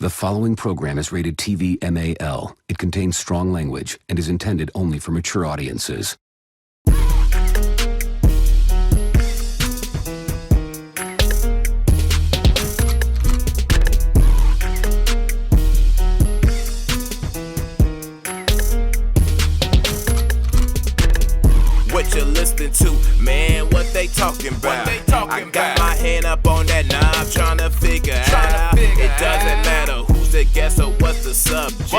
The following program is rated TV MAL. It contains strong language and is intended only for mature audiences. What you listening to, man? What they talking about? I got my hand up on that knob, trying to figure out. It doesn't matter who's the guest or what's the subject,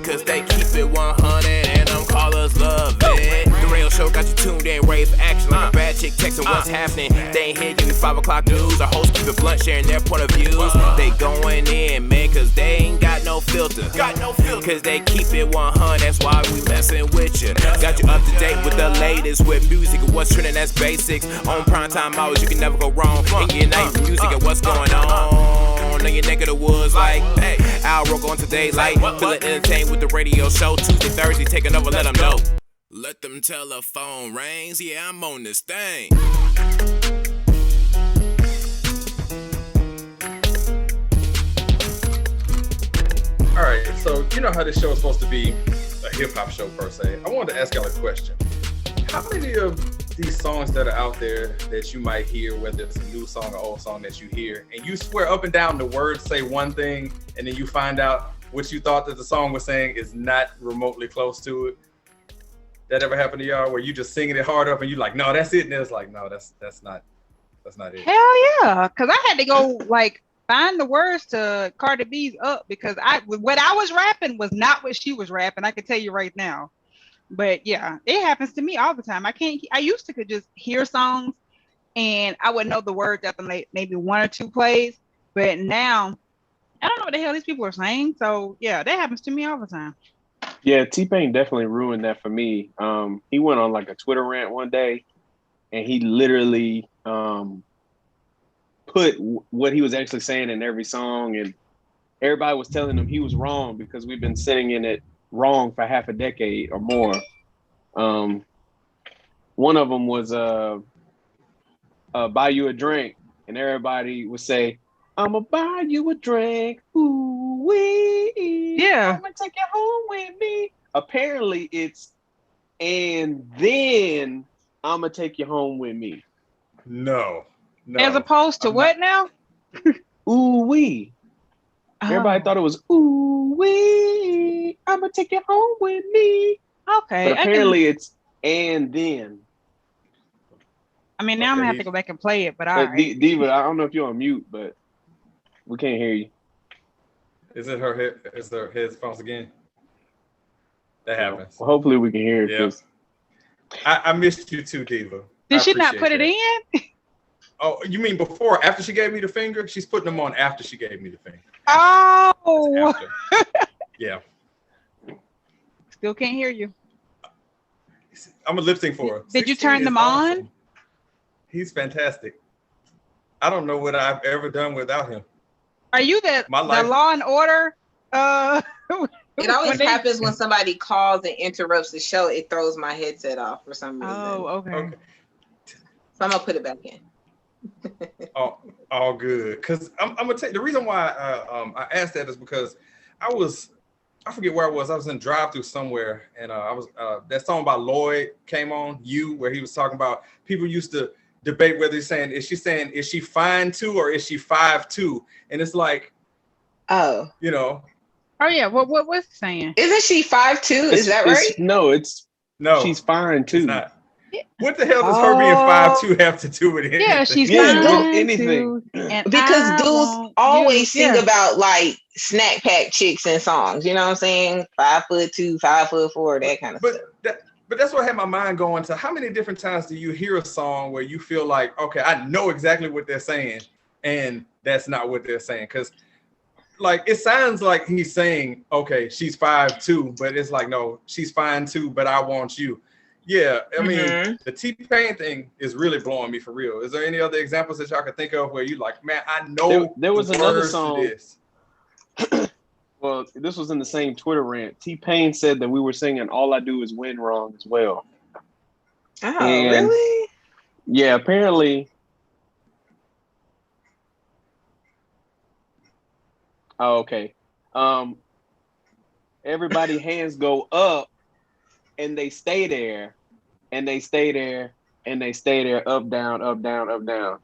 cause they keep it 100 and them callers love it. The radio show got you tuned in, ready for action like a bad chick texting what's happening. They ain't here giving 5 o'clock news. Our hosts keep it blunt, sharing their point of views. They going in, man, cause they ain't got no filter. Cause they keep it 100, that's why we messing with you. Got you up to date with the latest with music and what's trending, that's basics. On primetime hours, you can never go wrong. In your night music and what's going on in your neck of the woods, like, hey, Al Roco on today, like, feeling entertained with the radio show. Tuesday, Thursday, taking over, let them know. Let them telephone rings, yeah, I'm on this thing. All right, so you know how this show is supposed to be a hip-hop show per se. I wanted to ask y'all a question. How many of these songs that are out there that you might hear, whether it's a new song or old song that you hear, and you swear up and down the words say one thing, and then you find out what you thought that the song was saying is not remotely close to it? That ever happened to y'all where you just singing it hard up and you like, no, that's it, and it's like, no, that's not it. Hell yeah, because I had to go like find the words to Cardi B's Up because what I was rapping was not what she was rapping. I can tell you right now. But yeah, it happens to me all the time. I used to could just hear songs and I would know the words after maybe one or two plays. But now I don't know what the hell these people are saying. So yeah, that happens to me all the time. Yeah, T-Pain definitely ruined that for me. He went on like a Twitter rant one day and he literally put what he was actually saying in every song, and everybody was telling him he was wrong because we've been singing it wrong for half a decade or more. One of them was buy you a drink, and everybody would say, I'ma buy you a drink, ooh wee, yeah, I'ma take you home with me. Apparently it's, and then I'ma take you home with me. No. As opposed to what now? Ooh wee. Everybody thought it was ooh wee, I'ma take you home with me. Okay. But apparently it's and then. I mean, now I'm gonna have to go back and play it, but all right. Diva, I don't know if you're on mute, but we can't hear you. Is it her headphones again? That happens. Well, hopefully we can hear it. Yeah. I missed you too, Diva. Did she not put it in? Oh, you mean before, after she gave me the finger? She's putting them on after she gave me the finger. Oh. Yeah. Still can't hear you. I'm a lip sync for her. Did you turn them on? Awesome. He's fantastic. I don't know what I've ever done without him. Are you the Law and Order? It always happens when somebody calls and interrupts the show. It throws my headset off for some reason. Oh, okay. So I'm gonna put it back in. all good. Because I'm gonna tell you the reason why I asked that is because I forget where I was. I was in drive-through somewhere, and I was that song by Lloyd came on, where he was talking about people used to debate whether is she 5'2" or is she 5'2", and it's like, oh, you know. Oh yeah, what was he saying? Isn't she 5'2"? Is that right? No, she's fine too. What the hell does her being 5'2" have to do with anything? Yeah, she's fine anything. Because dudes always sing about like snack pack chicks in songs. You know what I'm saying? 5'2", 5'4", that kind of stuff. But that's what had my mind going to. How many different times do you hear a song where you feel like, okay, I know exactly what they're saying, and that's not what they're saying? Because like it sounds like he's saying, okay, she's 5'2", but it's like, no, she's fine too, but I want you. Yeah, I mean, the T-Pain thing is really blowing me for real. Is there any other examples that y'all can think of where you like, man, I know there was another song. This. Well, this was in the same Twitter rant. T-Pain said that we were singing "All I Do Is Win" wrong as well. Oh, really? Yeah, apparently. Oh, okay. Everybody hands go up and they stay there and they stay there and they stay there, up, down, up, down, up, down.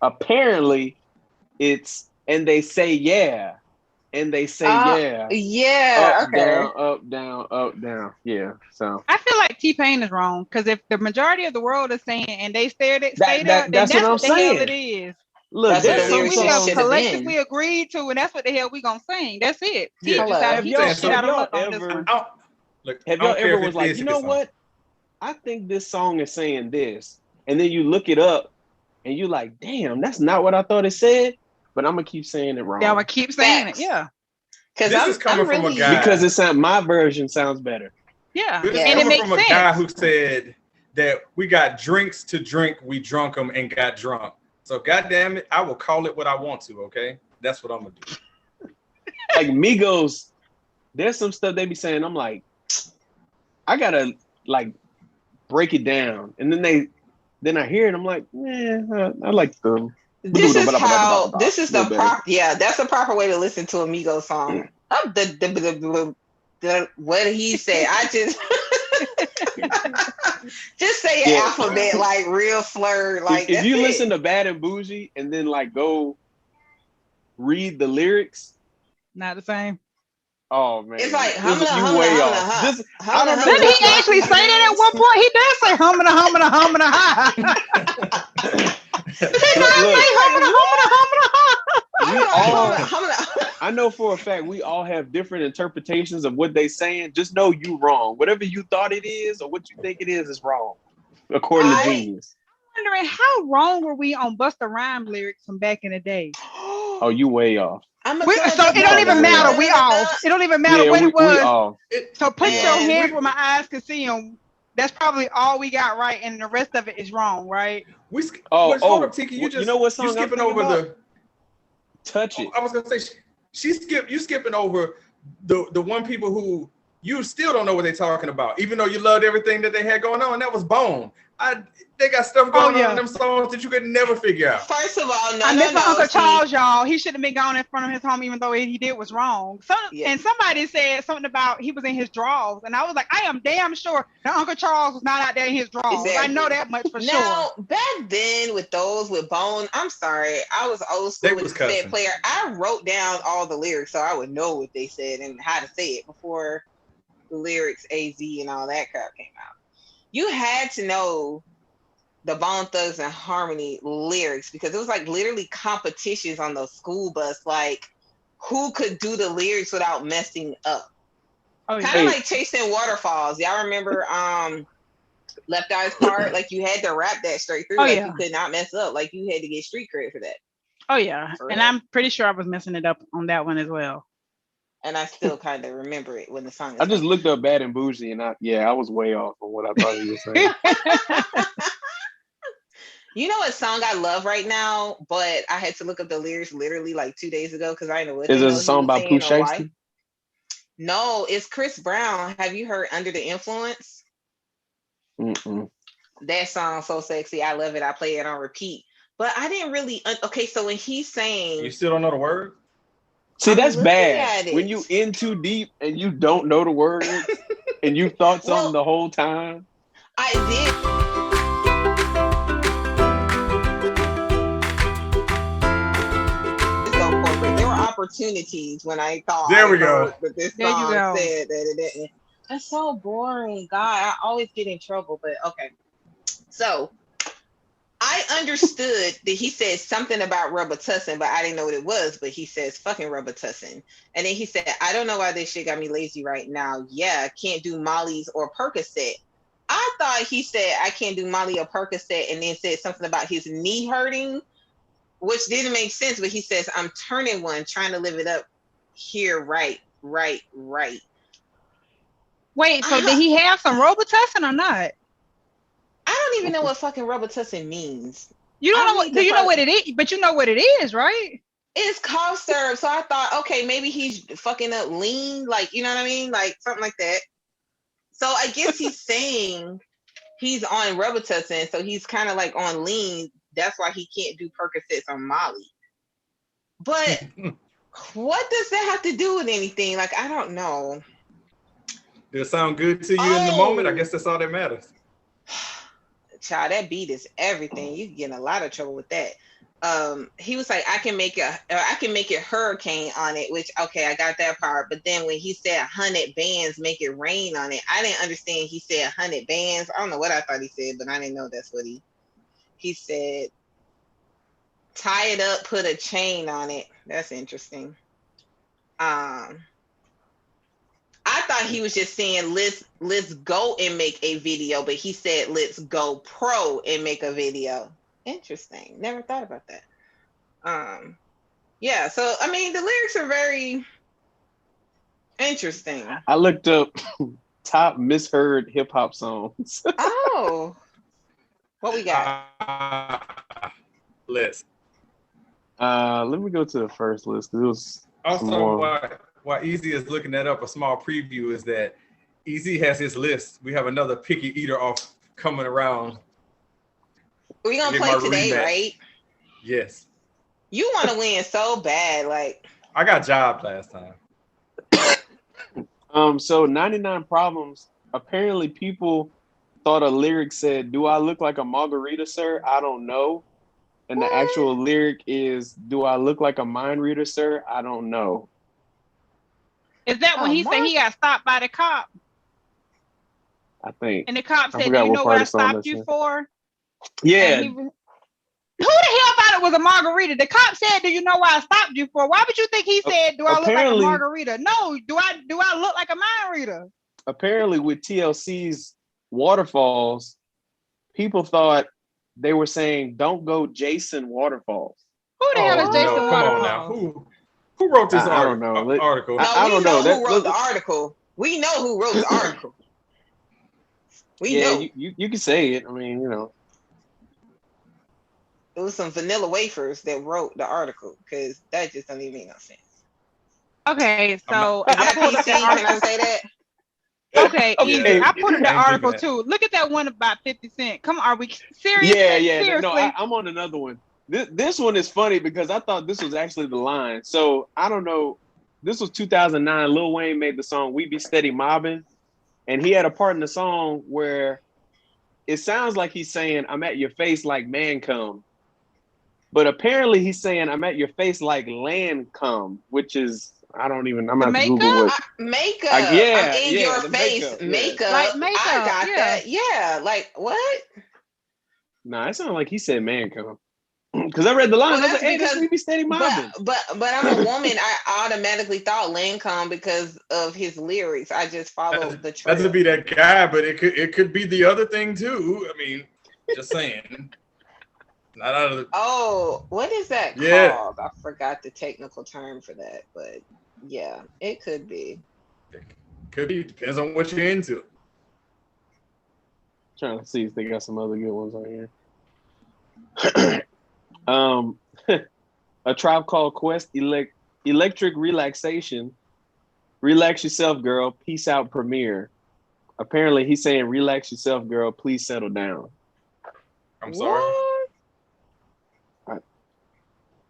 Apparently it's, and they say, yeah. And they say, yeah. Yeah. Up, down, up, down, up, down. Yeah. So I feel like T-Pain is wrong because if the majority of the world is saying and they stay there, then that's that's what the I'm hell saying. it is. Look, that's what what we have should collectively agreed to, and that's what the hell we gonna sing. That's it. Yeah. Have y'all ever? Have y'all ever was like, you know what? I think this song is saying this, and then you look it up, and you like, damn, that's not what I thought it said. But I'm gonna keep saying it wrong. Yeah, I'm gonna keep saying it. Yeah. Because this is coming from a guy. Because my version sounds better. Yeah. This is coming from a guy who said that we got drinks to drink, we drunk them and got drunk. So goddamn it, I will call it what I want to. Okay, that's what I'm gonna do. Like Migos, there's some stuff they be saying. I'm like, I gotta like break it down, and then I hear it. I'm like, I like them. This is the proper. Yeah, that's the proper way to listen to a Migos song. What he said, I just say an alphabet like real slurred. Like if you listen to Bad and Bougie and then like go read the lyrics, not the same. Oh man, it's like you way off. I don't know. Did he actually say that at one point? He did say humming, ha. I know for a fact we all have different interpretations of what they saying. Just know you wrong. Whatever you thought it is or what you think it is wrong, according to Genius. I'm wondering how wrong were we on Busta Rhymes lyrics from back in the day? Oh, you way off. So it don't even matter. We off. It don't even matter what it was. We off. So put your hands where my eyes can see them. That's probably all we got right, and the rest of it is wrong, right? Hold up, Tiki. You know what song you skipping over the Touch It. I was gonna say you skipping over the one people who you still don't know what they're talking about, even though you loved everything that they had going on. And that was Bone. They got stuff going on in them songs that you could never figure out. First of all, I miss my Uncle Charles, y'all. He shouldn't have been gone in front of his home, even though he did was wrong. And somebody said something about he was in his drawers, and I was like, I am damn sure that Uncle Charles was not out there in his drawers. Exactly. I know that much for sure. Now, back then with Bone, I'm sorry, I was old school with the cassette player. I wrote down all the lyrics so I would know what they said and how to say it before the lyrics, AZ, and all that crap came out. You had to know the Bone Thugs and Harmony lyrics because it was like literally competitions on the school bus, like who could do the lyrics without messing up. Kind of like Chasing Waterfalls. Y'all remember Left Eye's part? Like you had to rap that straight through. You could not mess up. Like you had to get street cred for that. Oh yeah. And I'm pretty sure I was messing it up on that one as well. And I still kind of remember it when the song I just looked up Bad and Bougie and I was way off on what I thought he was saying. You know what song I love right now, but I had to look up the lyrics literally like 2 days ago because I know what. Is it a song by Pooh Shiesty? No, it's Chris Brown. Have you heard Under the Influence? Mm-mm. That song so sexy. I love it. I play it on repeat. But I didn't really. Okay, so when he's saying, you still don't know the word. See, that's bad. When you in too deep and you don't know the words and you thought something the whole time. I did. There were opportunities when I thought. There we go. But this song said that it didn't. That's so boring. God, I always get in trouble. But okay. So I understood that he said something about Robitussin, but I didn't know what it was. But he says fucking Robitussin. And then he said, I don't know why this shit got me lazy right now. Yeah, can't do Molly's or Percocet. I thought he said I can't do Molly or Percocet and then said something about his knee hurting, which didn't make sense. But he says, I'm turning one, trying to live it up here. Right. Wait, so did he have some Robitussin or not? I don't even know what fucking Robitussin means. You don't know what? Do you know what it is? But you know what it is, right? It's cough syrup. So I thought, okay, maybe he's fucking up lean, like, you know what I mean, like something like that. So I guess he's saying he's on Robitussin, so he's kind of like on lean. That's why he can't do Percocets on Molly. But What does that have to do with anything? Like, I don't know. Did it sound good to you in the moment? I guess that's all that matters. Child, that beat is everything. You can get in a lot of trouble with that. He was like, I can make it hurricane on it, which, okay, I got that part. But then when he said 100 bands, make it rain on it, I didn't understand. He said 100 bands. I don't know what I thought he said, but I didn't know that's what he said. Tie it up, put a chain on it. That's interesting. I thought he was just saying let's go and make a video, but he said let's go pro and make a video. Interesting. Never thought about that. Yeah, so I mean the lyrics are very interesting. I looked up top misheard hip hop songs. Oh. What we got? List. Let me go to the first list because it was also why Easy is looking that up. A small preview is that Easy has his list. We have another picky eater off coming around. We're gonna play today, right? Yes. You want to win so bad, like I got jobbed last time. So 99 Problems. Apparently, people thought a lyric said, "Do I look like a margarita, sir? I don't know." And the actual lyric is, "Do I look like a mind reader, sir? I don't know." Is that when he said he got stopped by the cop? I think. And the cop said, "Do you know what I stopped you for?" Yeah. Who the hell thought it was a margarita? The cop said, "Do you know why I stopped you for?" Why would you think he said, "Do I look like a margarita?" No, do I look like a mind reader? Apparently, with TLC's Waterfalls, people thought they were saying, "Don't go Jason Waterfalls." Who the hell is Jason Come Waterfalls? on now. Who wrote this article? No, we know who wrote the article. We know who wrote the article. We know. You can say it. I mean, you know. It was some vanilla wafers that wrote the article because that just doesn't even make no sense. Okay, so I pulled up that article. Can I say that? Okay, easy. I put in the article too. Look at that one about 50 Cent. Come on, are we serious? Yeah. Seriously? No, I'm on another one. This one is funny because I thought this was actually the line. So I don't know. This was 2009. Lil Wayne made the song "We Be Steady Mobbing," and he had a part in the song where it sounds like he's saying, "I'm at your face like man come," but apparently he's saying, "I'm at your face like land come," which is I'm not Google it. Makeup. I'm in your face. Makeup. Like makeup. I got that. Yeah. Like what? Nah, it sounded like he said man come. Because I read the line, I was like, "Hey, this we be steady mobbing." But I'm a woman. I automatically thought Lancome because of his lyrics. I just followed the trail. That would be that guy, but it could be the other thing too. I mean, just saying. Not out of the... Oh, what is that called? I forgot the technical term for that, but yeah, it could be. It could be. Depends on what you're into. Trying to see if they got some other good ones on here. A Tribe Called Quest, Electric Relaxation. Relax yourself, girl. Peace out, premiere. Apparently, he's saying, "Relax yourself, girl. Please settle down." I'm sorry.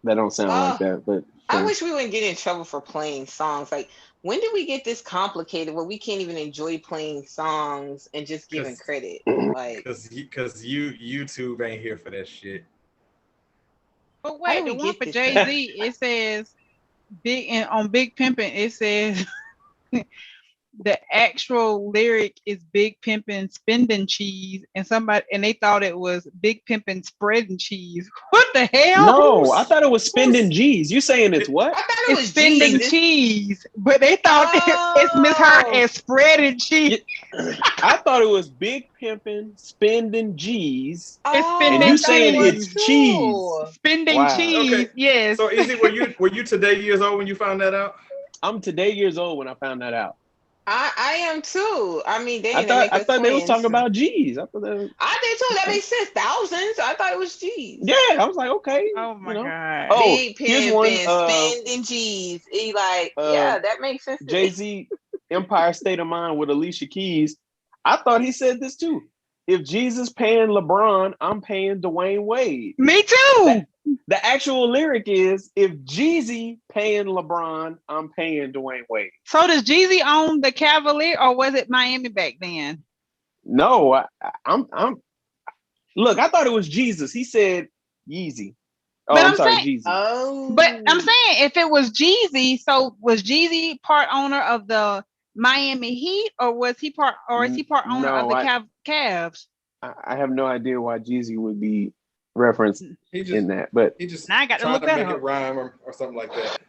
That don't sound like that, but I wish we wouldn't get in trouble for playing songs. Like, when did we get this complicated where we can't even enjoy playing songs and just giving credit? Like, because YouTube ain't here for that shit. But wait, the one for Jay-Z, it says on Big Pimpin', it says the actual lyric is Big Pimpin' spending cheese, and they thought it was Big Pimpin' spreading cheese. What the hell? No, I thought it was spending G's. You saying it's what? I thought it was spending cheese, but they thought it's misheard as spreading cheese. I thought it was Big Pimpin' spending G's. And you saying it's cheese. Spending cheese, okay. Yes. So Izzy, were you today years old when you found that out? I'm today years old when I found that out. I am too. I mean, I thought they was talking about G's. I did too. That makes sense. Thousands. I thought it was G's. Yeah, I was like, okay. Oh my god. Oh, Big Pimpin' spending G's. He that makes sense. Jay-Z, Empire State of Mind with Alicia Keys. I thought he said this too. If Jesus paying LeBron, I'm paying Dwayne Wade. Me too. The actual lyric is, if Jeezy paying LeBron, I'm paying Dwayne Wade. So does Jeezy own the Cavalier, or was it Miami back then? No, I'm look, I thought it was Jesus. He said Yeezy. Oh, But I'm sorry, Jeezy. But I'm saying, if it was Jeezy, so was Jeezy part owner of the Miami Heat, or was he part, or is he part owner of the Cavs? I have no idea why Jeezy would be referenced in that, but he just now I got to look make it rhyme or something like that.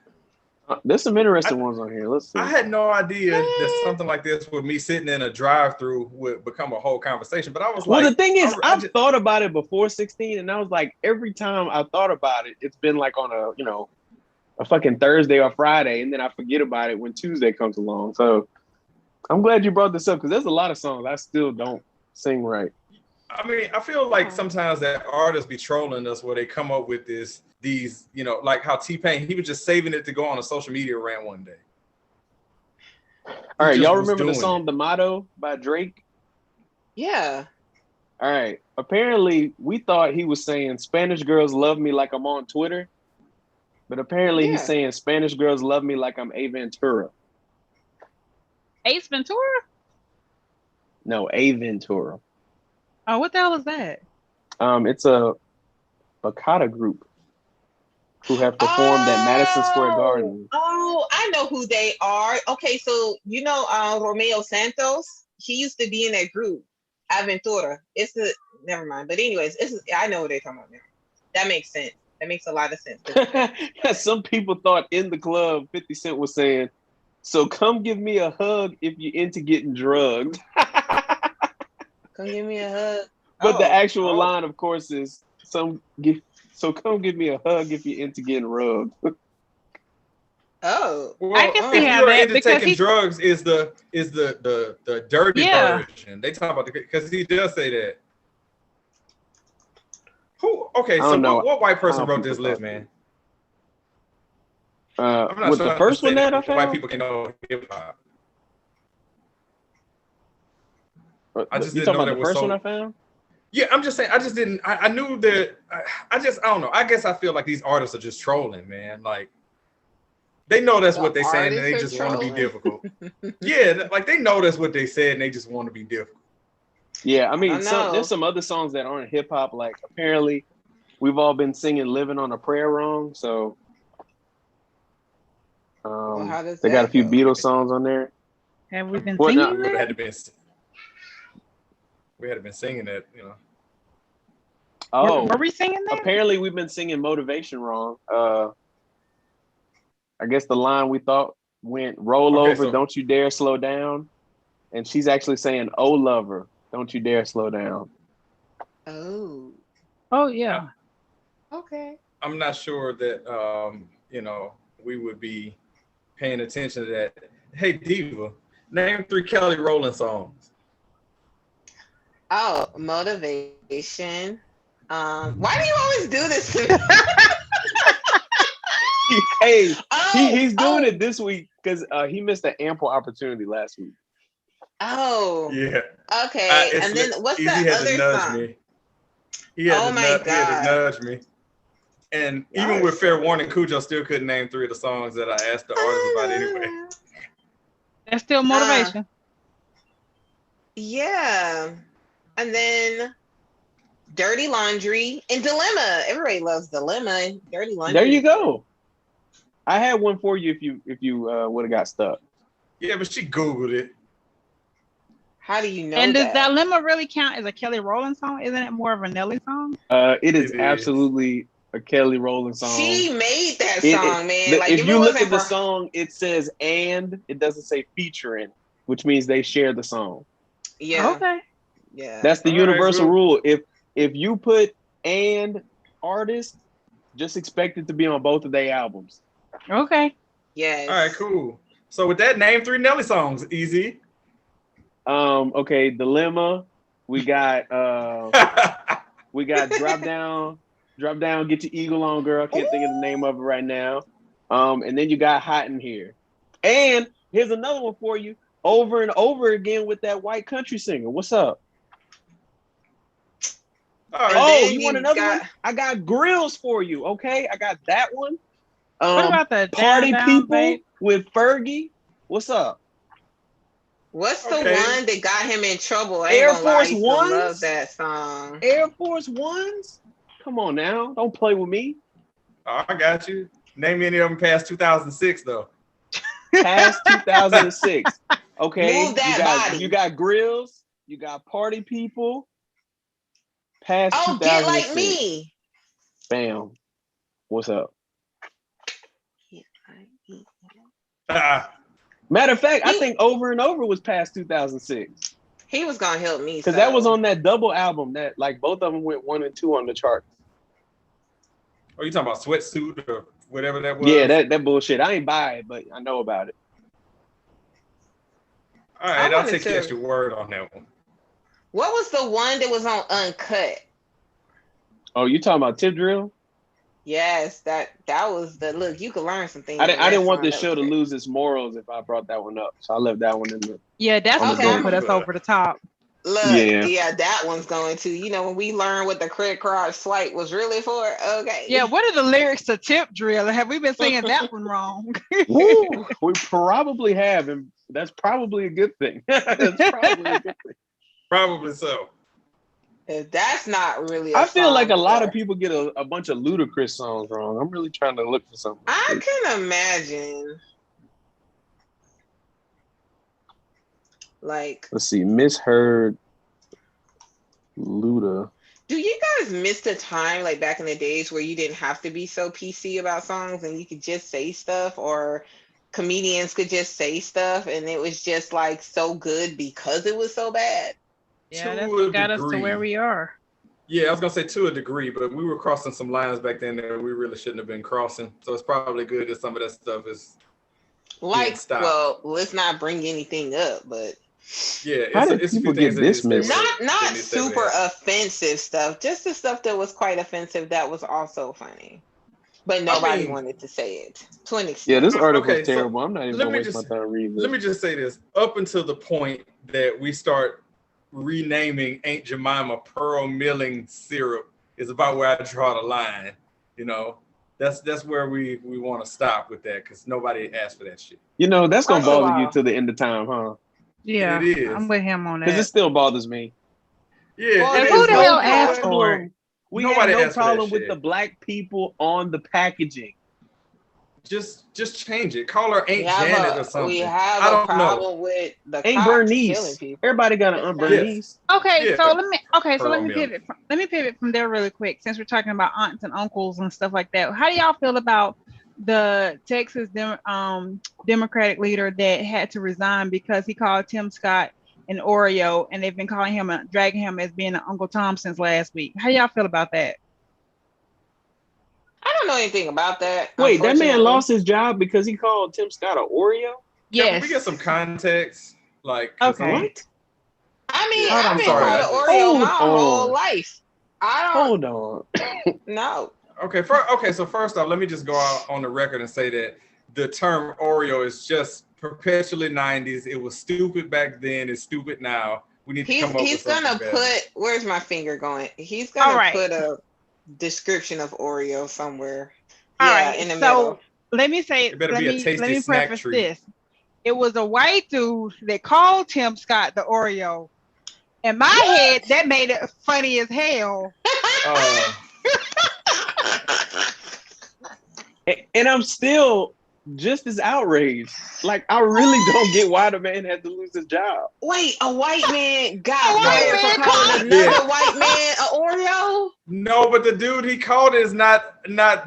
There's some interesting ones on here. Let's see. I had no idea that something like this with me sitting in a drive-through would become a whole conversation. But I was well, the thing is, I've thought about it before 16, and I was like, every time I thought about it, it's been like on a fucking Thursday or Friday, and then I forget about it when Tuesday comes along. So I'm glad you brought this up, because there's a lot of songs I still don't sing right. I mean, I feel like sometimes that artists be trolling us where they come up with these, like how T-Pain, he was just saving it to go on a social media rant one day. All right, y'all remember the song The Motto by Drake? Yeah. All right. Apparently, we thought he was saying Spanish girls love me like I'm on Twitter, but apparently he's saying Spanish girls love me like I'm A Ventura. Ace Ventura? No, A Ventura. Oh, what the hell is that? It's a bachata group who have performed at Madison Square Garden. Oh, I know who they are. Okay, so Romeo Santos. He used to be in that group, Aventura. Never mind. But anyways, I know what they're talking about now. That makes sense. That makes a lot of sense. Some people thought in the club 50 Cent was saying, "So come give me a hug if you're into getting drugged." Come give me a hug. But the actual line, of course, is so come give me a hug if you're into getting rubbed. Oh, well, I can see how that that, taking drugs is the dirty version. They talk about because he does say that. Who? Okay, so what white person wrote this list, man? I'm not sure the first one that I found. White people can know hip hop. I just didn't know that was first one I found. Yeah, I'm just saying. I just didn't. I knew that. I don't know. I guess I feel like these artists are just trolling, man. Like they know that's what they're saying, and they just want to be difficult. Yeah, like they know that's what they said, and they just want to be difficult. Yeah, I mean, there's some other songs that aren't hip hop. Like apparently, we've all been singing "Living on a Prayer" wrong. So, they got a few Beatles songs on there. Have we been singing that? We had been singing that, Oh, were we singing that? Apparently, we've been singing "Motivation" wrong. I guess the line we thought went "Roll over, don't you dare slow down," and she's actually saying "Oh lover, don't you dare slow down." Oh yeah. Okay. I'm not sure that we would be paying attention to that. Hey Diva, name 3 Kelly Rowland songs. Oh, motivation. Why do you always do this to me? Hey, he's doing it this week because he missed an ample opportunity last week. Oh. Yeah. Okay. And then what's that other song? Me. He had to nudge me. And even with Fair Warning, Cujo still couldn't name 3 of the songs that I asked the artist about anyway. That's still motivation. Yeah. And then Dirty Laundry and Dilemma. Everybody loves Dilemma and Dirty Laundry. There you go. I had one for you if you would have got stuck. Yeah, but she Googled it. How do you know and does Dilemma really count as a Kelly Rowland song? Isn't it more of a Nelly song? It is absolutely a Kelly Rowland song. She made that song, man. Like if you look at the song, it says "and," it doesn't say "featuring," which means they share the song. Yeah. Okay. Yeah. That's the universal rule. If you put "and" artist, just expect it to be on both of their albums. Okay. Yes. All right, cool. So with that, name 3 Nelly songs. Easy. Okay, Dilemma. We got Drop Down, Get Your Eagle On, Girl. I can't think of the name of it right now. And then you got Hot in Here. And here's another one for you. Over and over again with that white country singer. What's up? right. Oh, you want another one? I got grills for you. Okay, I got that one. What about the Party Down, People Babe? with Fergie? What's up? What's the one that got him in trouble? I ain't Air gonna lie, I Force used to Ones? love that song. Air Force Ones? Come on now, don't play with me. Oh, I got you. Name me any of them past 2006 though. Past 2006. Okay, Move that body. You got grills. You got Party People. Past 2006. Get Like Me. Bam. What's up? Matter of fact, I think Over and Over was past 2006. He was gonna help me because that was on that double album that like both of them went 1 and 2 on the chart. Oh, you talking about Sweatsuit or whatever that was? Yeah, that bullshit. I ain't buy it, but I know about it. All right, I'll take your word on that one. What was the one that was on Uncut? Oh, you talking about Tip Drill? Yes, that was the look. You could learn some things. I didn't want the show to lose its morals if I brought that one up, so I left that one in there. Yeah, that's what's gonna put us over the top. Look, yeah, that one's going to. You know, when we learn what the credit card swipe was really for. Okay. Yeah, what are the lyrics to Tip Drill? Have we been saying that one wrong? Woo, we probably have, and that's probably a good thing. That's probably a good thing. Probably so. That's not really. I feel like a lot of people get a bunch of Ludacris songs wrong. I'm really trying to look for something. I can imagine. Like, let's see, Misheard, Luda. Do you guys miss the time, like back in the days, where you didn't have to be so PC about songs and you could just say stuff, or comedians could just say stuff and it was just like so good because it was so bad? Yeah, that's what got us to where we are. Yeah, I was gonna say to a degree, but we were crossing some lines back then that we really shouldn't have been crossing. So it's probably good that some of that stuff is like, well, let's not bring anything up, but yeah, it's people get dismissed? Not super offensive stuff, just the stuff that was quite offensive that was also funny. But nobody wanted to say it to an extent. Yeah, this article is terrible. I'm not even gonna waste my time reading this. Let me just say this. Up until the point that we start renaming Aunt Jemima pearl milling syrup is about where I draw the line. You know, that's where we want to stop with that, because nobody asked for that shit. You know, that's gonna bother you till the end of time, huh? Yeah, it is. I'm with him on that. Because it still bothers me. Yeah, well, who the hell asked for it? We have no problem with the black people on the packaging. Just change it. Call her Aunt Janet or something. We have a problem with the Aunt Bernice. Everybody got an Aunt Bernice. Okay, Yeah. so let me pivot from there really quick, since we're talking about aunts and uncles and stuff like that. How do y'all feel about the Texas Democratic leader that had to resign because he called Tim Scott an Oreo, and they've been calling him dragging him as being an Uncle Tom since last week? How y'all feel about that? I don't know anything about that. Wait, that man lost his job because he called Tim Scott an Oreo? Yes. Can we get some context? Like, okay. What? I mean, I've been called an Oreo my whole life. Hold on. No. Okay. So first off, let me just go out on the record and say that the term Oreo is just perpetually 90s. It was stupid back then. It's stupid now. We need to come up with something better. Where's my finger going? He's gonna put a description of Oreo somewhere. In the middle. Let me preface this. It was a white dude that called Tim Scott the Oreo. In my head, that made it funny as hell. And I'm still just as outraged. Like, I really don't get why the man had to lose his job. Wait, a white man got fired for calling another white man an Oreo? No, but the dude he called is not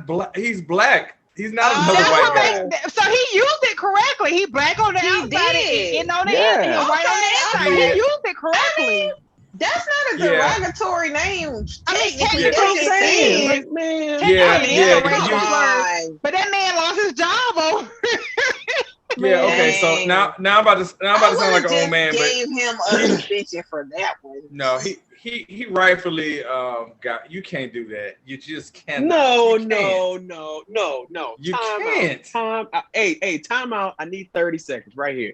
black. He's black. He's not another white guy. So he used it correctly. He black on the outside and on the inside. And white on the inside. He used it correctly. That's not a derogatory name. That's what I'm saying. Man. But that man lost his job over. Yeah. Okay. So now I'm about to sound like an old man. Gave him a suspension for that one. No, he rightfully got. You can't do that. You just can't. No. You can't. Time out. I need 30 seconds right here.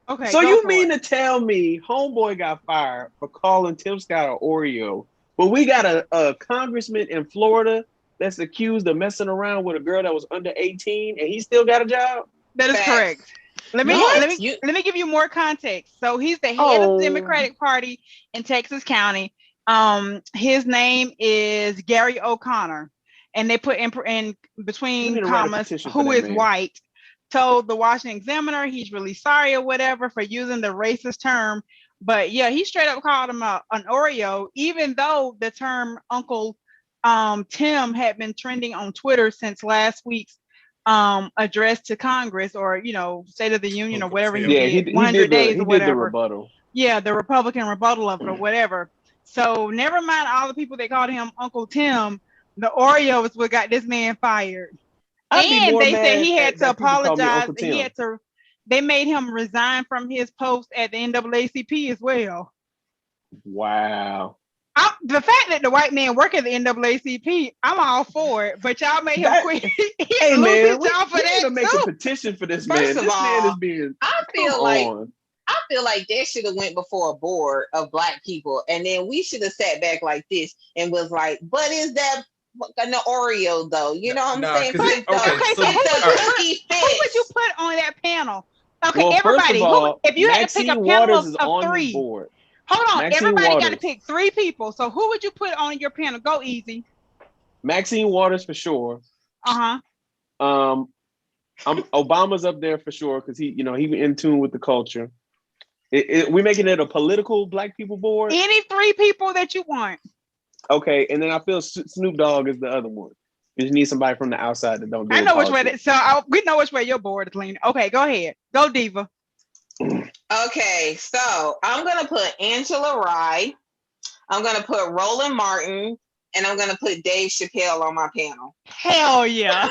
Okay. So you mean to tell me homeboy got fired for calling Tim Scott an Oreo, But we got a congressman in Florida that's accused of messing around with a girl that was under 18, and he still got a job. That is correct. Let me give you more context. So he's the head of the Democratic Party in Texas County. His name is Gary O'Connor, and they put in between commas who is white. Told the Washington Examiner he's really sorry or whatever for using the racist term, but yeah, he straight up called him an Oreo, even though the term Uncle Tim had been trending on Twitter since last week's address to Congress, or State of the Union, or whatever he did, 100 days or whatever. The rebuttal. Yeah, the Republican rebuttal of it or whatever. So never mind all the people that called him Uncle Tim. The Oreo is what got this man fired. And they said he had to apologize. They made him resign from his post at the NAACP as well. Wow. The fact that the white man work at the NAACP, I'm all for it. But y'all made him quit. Hey man, we need to make a petition for this man. This man is being. I feel like that should have went before a board of Black people, and then we should have sat back like this and was like, "But is that an Oreo though?" You know what I'm saying? So who would you put on that panel? Okay, well, everybody. If you had to pick a panel of 3, hold on, everybody got to pick 3 people. So who would you put on your panel? Go easy. Maxine Waters for sure. Obama's up there for sure because he in tune with the culture. We making it a political Black people board. Any 3 people that you want. Okay, and then I feel Snoop Dogg is the other one. You just need somebody from the outside that don't do. I know which way. We know which way your board is leaning. Okay, go ahead. Go Diva. Okay, so I'm gonna put Angela Rye. I'm gonna put Roland Martin, and I'm gonna put Dave Chappelle on my panel. Hell yeah!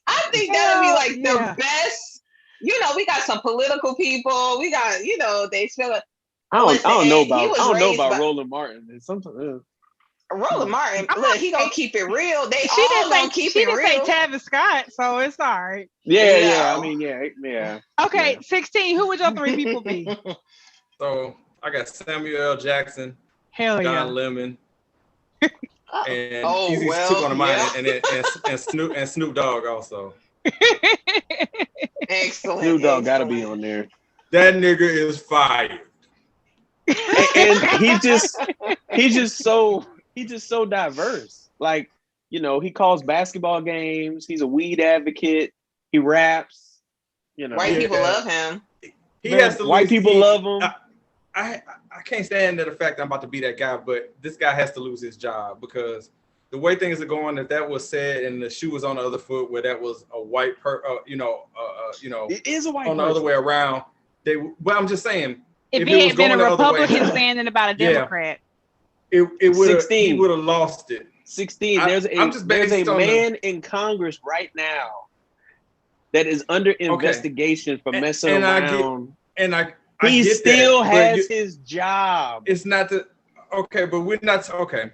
I think that would be like the best. We got some political people. We got Dave Chappelle. I don't know about Roland Martin. Sometimes Roland Martin, look, he gonna keep it real. They all gonna keep it real. She didn't say Travis Scott, so it's all right. Yeah. I mean, yeah. Okay, 16. Who would your 3 people be? So I got Samuel L. Jackson, Don Lemon, and Easy took on the mind, and Snoop Dogg also. Excellent. Snoop Dogg gotta be on there. That nigga is fired. And he's just so diverse. Like, he calls basketball games. He's a weed advocate. He raps. White people love him. He has to. White people love him. I can't stand the fact that I'm about to be that guy, but this guy has to lose his job because the way things are going, that was said, and the shoe was on the other foot, where that was a white it is a white on the other way around. I'm just saying. If he had been a Republican standing about a Democrat, he would have lost it. 16. There's a man in Congress right now that is under investigation for messing around. He still has his job. It's not the but we're not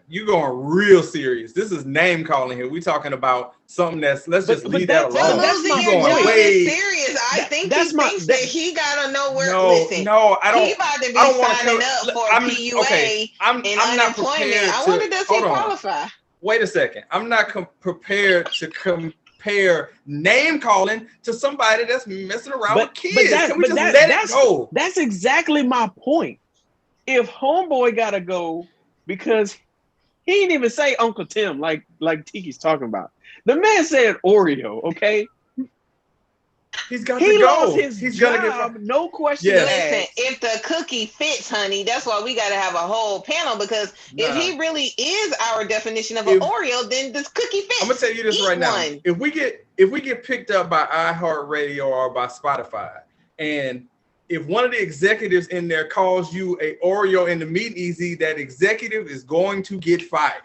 You're going real serious. This is name calling here. We're talking about something let's just leave that alone. That's going way serious. I think he thinks that he gotta know where. Listen, no, I don't. He about to be signing up for PUA and unemployment. I wonder, does he qualify? Wait a second. I'm not prepared to compare name calling to somebody that's messing around with kids. Can we just let it go? That's exactly my point. If homeboy gotta go because he didn't even say Uncle Tim like Tiki's talking about. The man said Oreo, okay? He's got to go. He's gonna get no question. Yeah. Listen, if the cookie fits, honey, that's why we gotta have a whole panel because if he really is our definition of an Oreo, then this cookie fits. I'm gonna tell you this right now. If we get picked up by iHeartRadio or by Spotify, and if one of the executives in there calls you a Oreo in the meat easy, that executive is going to get fired.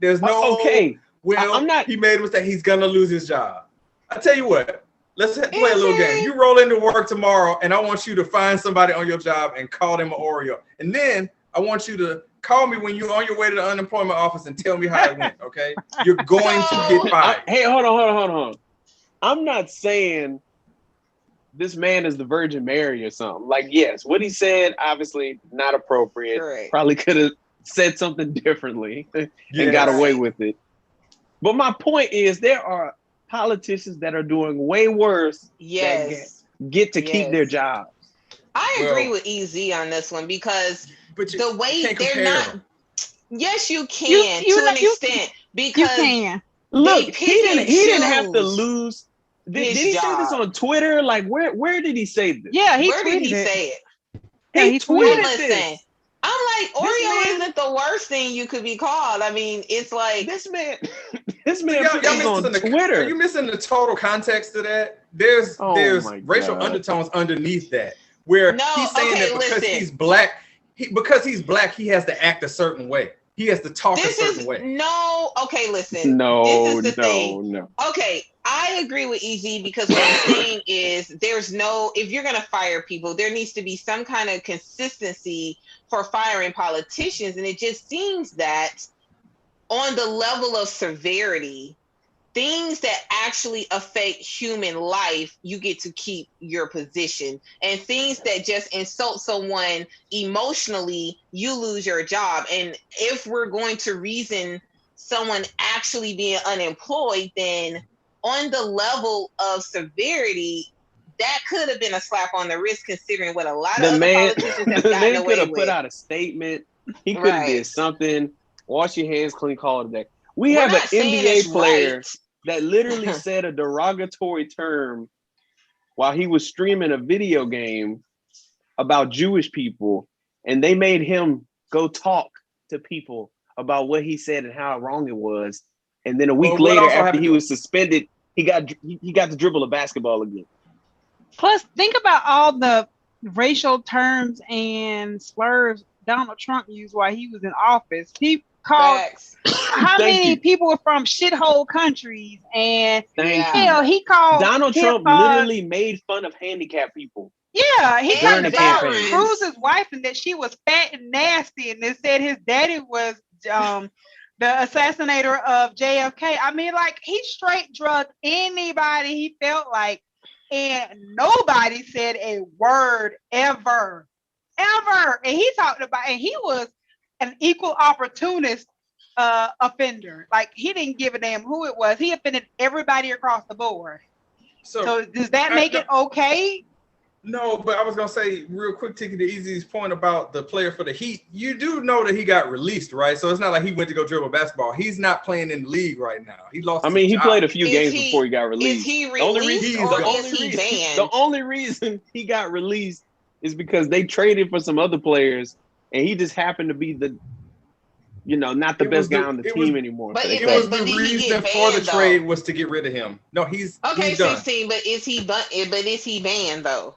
There's no he made a mistake. He's gonna lose his job. I tell you what, let's play a little game. You roll into work tomorrow, and I want you to find somebody on your job and call them an Oreo. And then I want you to call me when you're on your way to the unemployment office and tell me how it went. Okay, you're going to get fired. Hey, hold on. I'm not saying this man is the Virgin Mary or something. Like, yes, what he said, obviously not appropriate. Correct. Probably could have said something differently and got away with it. But my point is, there are politicians that are doing way worse. Yes. That get to keep their jobs. I agree with EZ on this one because the way they're not. Yes, you can to an extent because you can. Look, he didn't have to lose. Did he say this on Twitter? Like, where did he say this? Yeah, where did he say it? Yeah, he tweeted this. I'm like, Oreo isn't the worst thing you could be called. I mean, it's like this man put this on Twitter. Are you missing the total context of that? There's racial undertones underneath that, where he's saying that because he's black, he has to act a certain way. He has to talk a certain way. No, okay, listen. No, this is the thing. No. Okay, I agree with EZ because what I'm saying is if you're going to fire people, there needs to be some kind of consistency for firing politicians. And it just seems that on the level of severity, things that actually affect human life, you get to keep your position. And things that just insult someone emotionally, you lose your job. And if we're going to reason someone actually being unemployed, then on the level of severity, that could have been a slap on the wrist, considering what a lot of other politicians have gotten away with. Could have put out a statement. He could have did something. Wash your hands clean, call it a day. We have an NBA player that literally said a derogatory term while he was streaming a video game about Jewish people, and they made him go talk to people about what he said and how wrong it was. And then a week later, after he was suspended, he got to dribble a basketball again. Plus, think about all the racial terms and slurs Donald Trump used while he was in office. He called how many people were from shithole countries, and hell, he called Donald Trump literally made fun of handicapped people. Yeah, he talked about Cruz's wife and that she was fat and nasty, and they said his daddy was the assassinator of JFK. I mean, like, he straight drugged anybody he felt like, and nobody said a word ever. And he talked about, and he was an equal opportunist offender. Like, he didn't give a damn who it was. He offended everybody across the board. So does that make it okay? No, but I was gonna say real quick, Tiki, the easiest point about the player for the Heat. You do know that he got released, right? So it's not like he went to go dribble basketball. He's not playing in the league right now. He lost. I mean, he played a few games before he got released. Is he released or is he banned? The only reason he got released is because they traded for some other players, and he just happened to be not the best guy on the team anymore. But it was the reason for the trade was to get rid of him. No, he's done. 16. But is he banned though?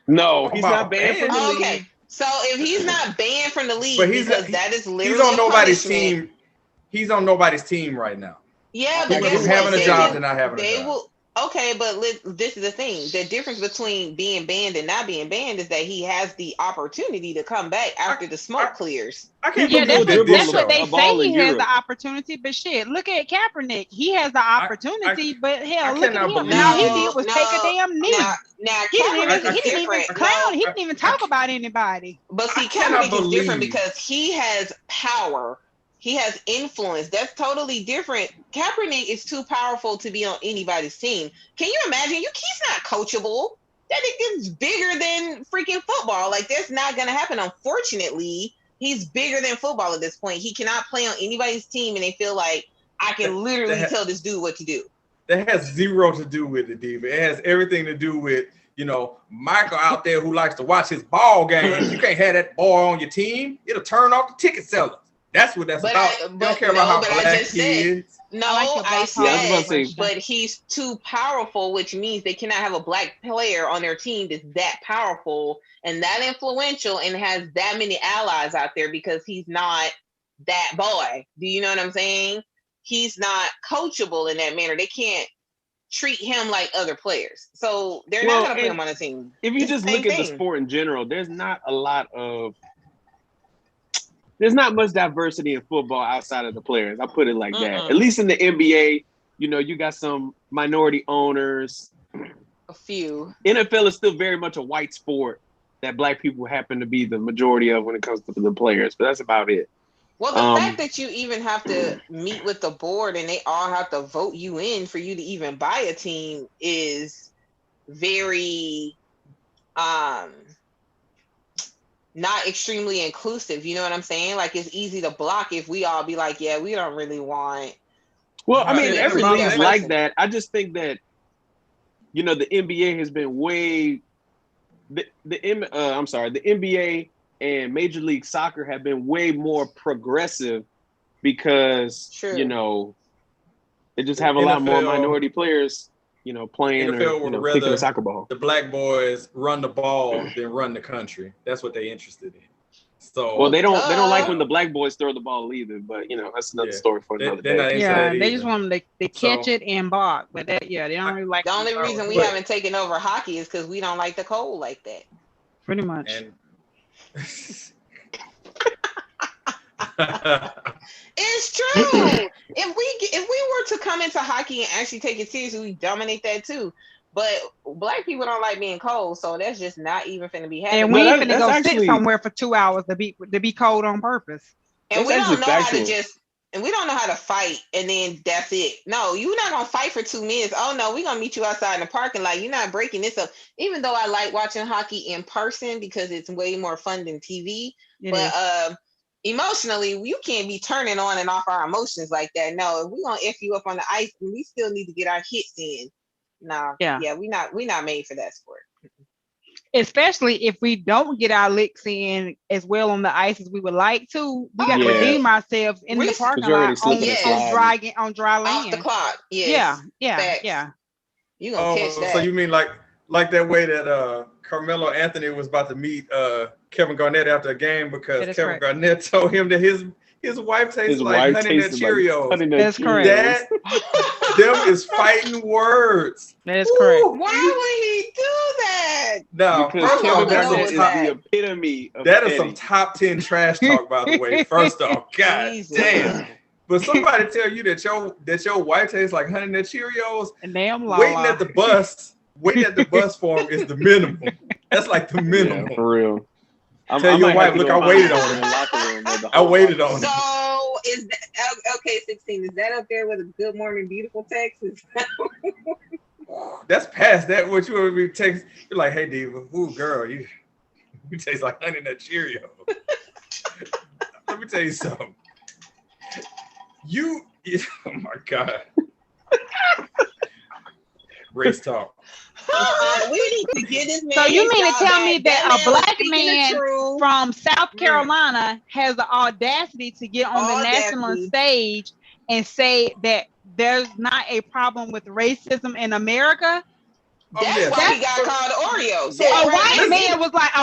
No, he's not banned from the league. Okay, so if he's not banned from the league, but that is literally he's on nobody's team. He's on nobody's team right now. Yeah, but he's having a job and not having a job. Okay, but this is the thing. The difference between being banned and not being banned is that he has the opportunity to come back after the smoke clears. I can't that's what they say. He has the opportunity, but shit, look at Kaepernick. He has the opportunity, but hell, look at him. All he did was take a damn knee. Now he didn't even clown. He didn't even talk about anybody. But see, Kaepernick is different because he has power. He has influence. That's totally different. Kaepernick is too powerful to be on anybody's team. Can you imagine? He's not coachable. That is bigger than freaking football. Like, that's not going to happen. Unfortunately, he's bigger than football at this point. He cannot play on anybody's team, and they feel like, I can literally tell this dude what to do. That has zero to do with it, Diva. It has everything to do with, Michael out there who likes to watch his ball games. You can't have that ball on your team. It'll turn off the ticket sellers. That's what that's about. Don't care about how black he is. No, I said, but he's too powerful, which means they cannot have a black player on their team that's that powerful and that influential and has that many allies out there because he's not that boy. Do you know what I'm saying? He's not coachable in that manner. They can't treat him like other players. So they're not going to put him on a team. If you just look at the sport in general, there's not much diversity in football outside of the players. I put it like that. At least in the NBA, you got some minority owners. few. NFL is still very much a white sport that black people happen to be the majority of when it comes to the players, but that's about it. Well, the fact that you even have to meet with the board and they all have to vote you in for you to even buy a team is very not extremely inclusive. You know what I'm saying? Like, it's easy to block if we all be like, yeah, we don't really want. Well, I mean, every Right. league's like that. I just think that, you know, the NBA has been way the NBA and Major League Soccer have been way more progressive because you know, they just have a lot more minority players, you know, playing NFL or, you know, would kicking rather a soccer ball. The black boys run the ball than run the country. That's what they interested in. So well, they don't like when the black boys throw the ball either, but you know, that's another story for another day. Yeah, they just want them to catch it and block, but they don't really like. The only reason we haven't taken over hockey is because we don't like the cold like that. Pretty much. And it's true. If we were to come into hockey and actually take it seriously, we dominate that too. But black people don't like being cold, so that's just not even finna be happening. And we ain't finna go sit somewhere for 2 hours to be cold on purpose. And we don't know how to we don't know how to fight, and then that's it. No, you're not gonna fight for 2 minutes. Oh no, we're gonna meet you outside in the parking lot. You're not breaking this up. Even though I like watching hockey in person because it's way more fun than TV. Emotionally, you can't be turning on and off our emotions like that. No, if we're gonna F you up on the ice, we still need to get our hits in. No, we not made for that sport. Especially if we don't get our licks in as well on the ice as we would like to, we got to redeem ourselves in the parking lot on dry land. Off the clock. Yeah. You gonna catch that? So you mean like that way that Carmelo Anthony was about to meet Kevin Garnett after a game because Kevin Garnett told him that his wife tastes like Honey Nut Cheerios. That's correct. Them is fighting words. That is correct. Why would he do that? No, because Kevin Garnett is the epitome of that is some top 10 trash talk, by the way. First off, God damn. But somebody tell you that your wife tastes like Honey Nut Cheerios, and damn waiting at the bus for him is the minimum. That's like the minimum. Yeah, for real. Tell your wife, look, I waited on it. I waited on it. So is that okay? 16. Is that up there with a Good Morning Beautiful text? That's past that. What you would be text? You're like, hey Diva, ooh girl, you taste like Honey Nut Cheerio. Let me tell you something. Oh my God. Race talk. We need to get this man. So you mean to tell me that a black man from South Carolina has the audacity to get on the national stage and say that there's not a problem with racism in America? That's why he got called Oreo. So a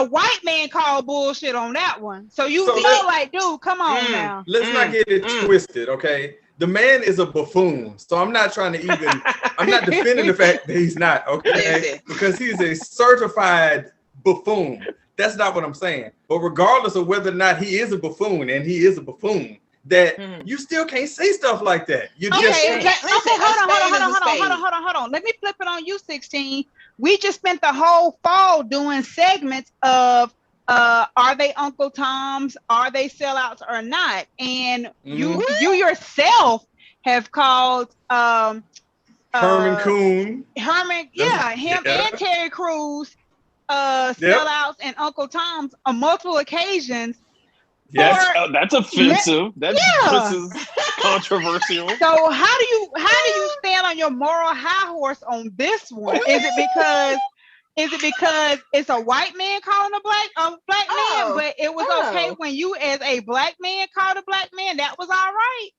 white man called bullshit on that one. So you feel like, dude, come on now. Let's not get it twisted, okay? The man is a buffoon, so I'm not trying to I'm not defending the fact that he's not, okay? Because he's a certified buffoon. That's not what I'm saying. But regardless of whether or not he is a buffoon, and he is a buffoon, that you still can't say stuff like that. Hold on. Let me flip it on you, 16. We just spent the whole fall doing segments of are they Uncle Toms? Are they sellouts or not? And you yourself have called Herman Coon. Him and Terry Crews sellouts and Uncle Toms on multiple occasions. That's offensive. That's controversial. So how do you stand on your moral high horse on this one? Is it because it's a white man calling a black man, but it was okay when you as a black man called a black man? That was all right.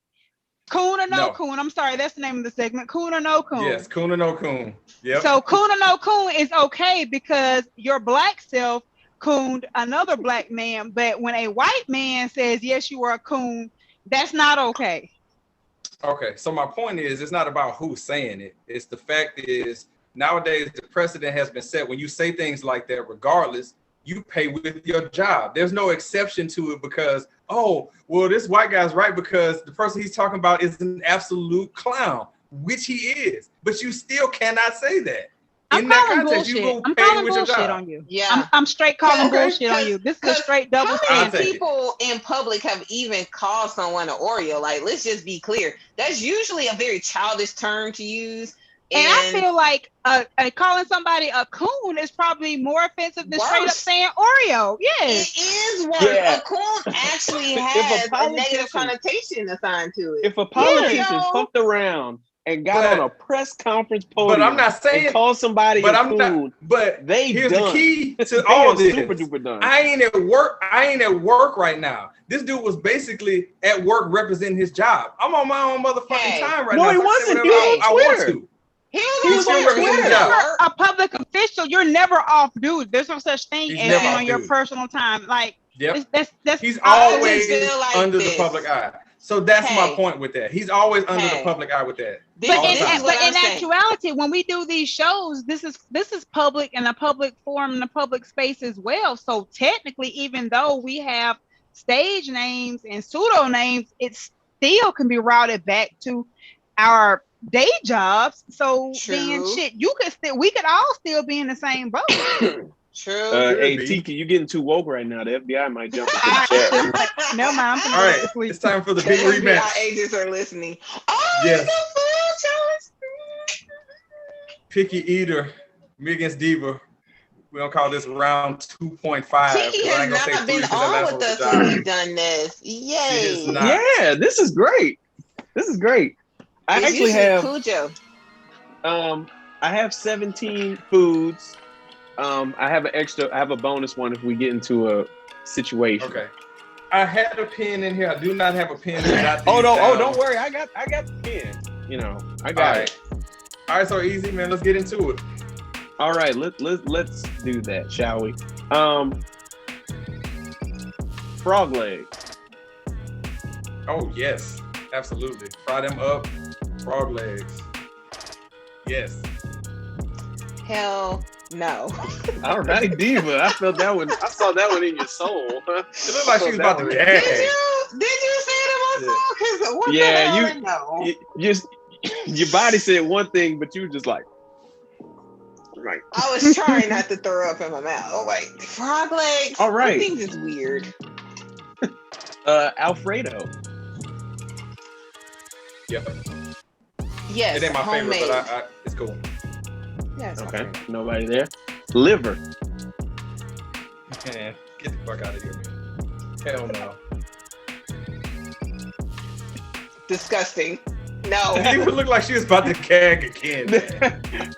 Coon or no coon? I'm sorry, that's the name of the segment. Coon or no coon? Yes, coon or no coon. Yep. So coon or no coon is okay because your black self cooned another black man, but when a white man says yes, you are a coon, that's not okay. Okay, so my point is, it's not about who's saying it. It's the fact is, nowadays the precedent has been set. When you say things like that, regardless, you pay with your job. There's no exception to it because, this white guy's right because the person he's talking about is an absolute clown, which he is. But you still cannot say that. in that context, you go I'm pay calling with your bullshit job. on you. Yeah. I'm straight calling bullshit on you. This is a straight double How many standard. people in public have even called someone an Oreo? Like, let's just be clear. That's usually a very childish term to use. And I feel like calling somebody a coon is probably more offensive than straight up saying Oreo. Yes. It is worse. Yeah. A coon actually has a negative connotation assigned to it. If a politician fucked around and got on a press conference podium, but I'm not saying and called somebody a coon, but they here's done. the key to all this. Super duper done. I ain't at work right now. This dude was basically at work representing his job. I'm on my own motherfucking time right now. No, he wasn't. He was I want to. He was on Twitter. You're a public official. You're never off duty. There's no such thing as being on your personal time. Like, that's he's always like under the public eye. So that's my point with that. He's always under the public eye with that. But in actuality, when we do these shows, this is public and a public forum and a public space as well. So technically, even though we have stage names and pseudo names, it still can be routed back to our day jobs. So then we could all still be in the same boat. True. Hey, Tiki, you getting too woke right now. The FBI might jump into the chat. No, man. All right, it's time for the big rematch. FBI agents are listening. Oh, yes. Picky Eater, me against Diva. We're gonna call this round 2.5. Tiki has not been on with us when we've done this. Yay! Yeah, this is great. This is great. I actually have Cujo. I have 17 foods. I have a bonus one if we get into a situation. Okay. I had a pen in here. I do not have a pen. Don't worry. I got the pen. You know, I got it. All right, so easy, man. Let's get into it. All right, let's do that, shall we? Frog legs. Oh yes, absolutely. Fry them up. Frog legs. Yes. Hell no. All right, Diva. I felt that one. I saw that one in your soul. It looked like she was about to gag. Did you say it in my soul? Because what the hell? Your body said one thing, but you were just like. Right. I was trying not to throw up in my mouth. Oh, like frog legs. All right. Things is weird. Alfredo. Yep. Yes. It ain't my homemade. favorite, but it's cool. Yes. Okay. Nobody there. Liver. Man, get the fuck out of here, man. Hell no. Disgusting. No. It even looked like she was about to gag again.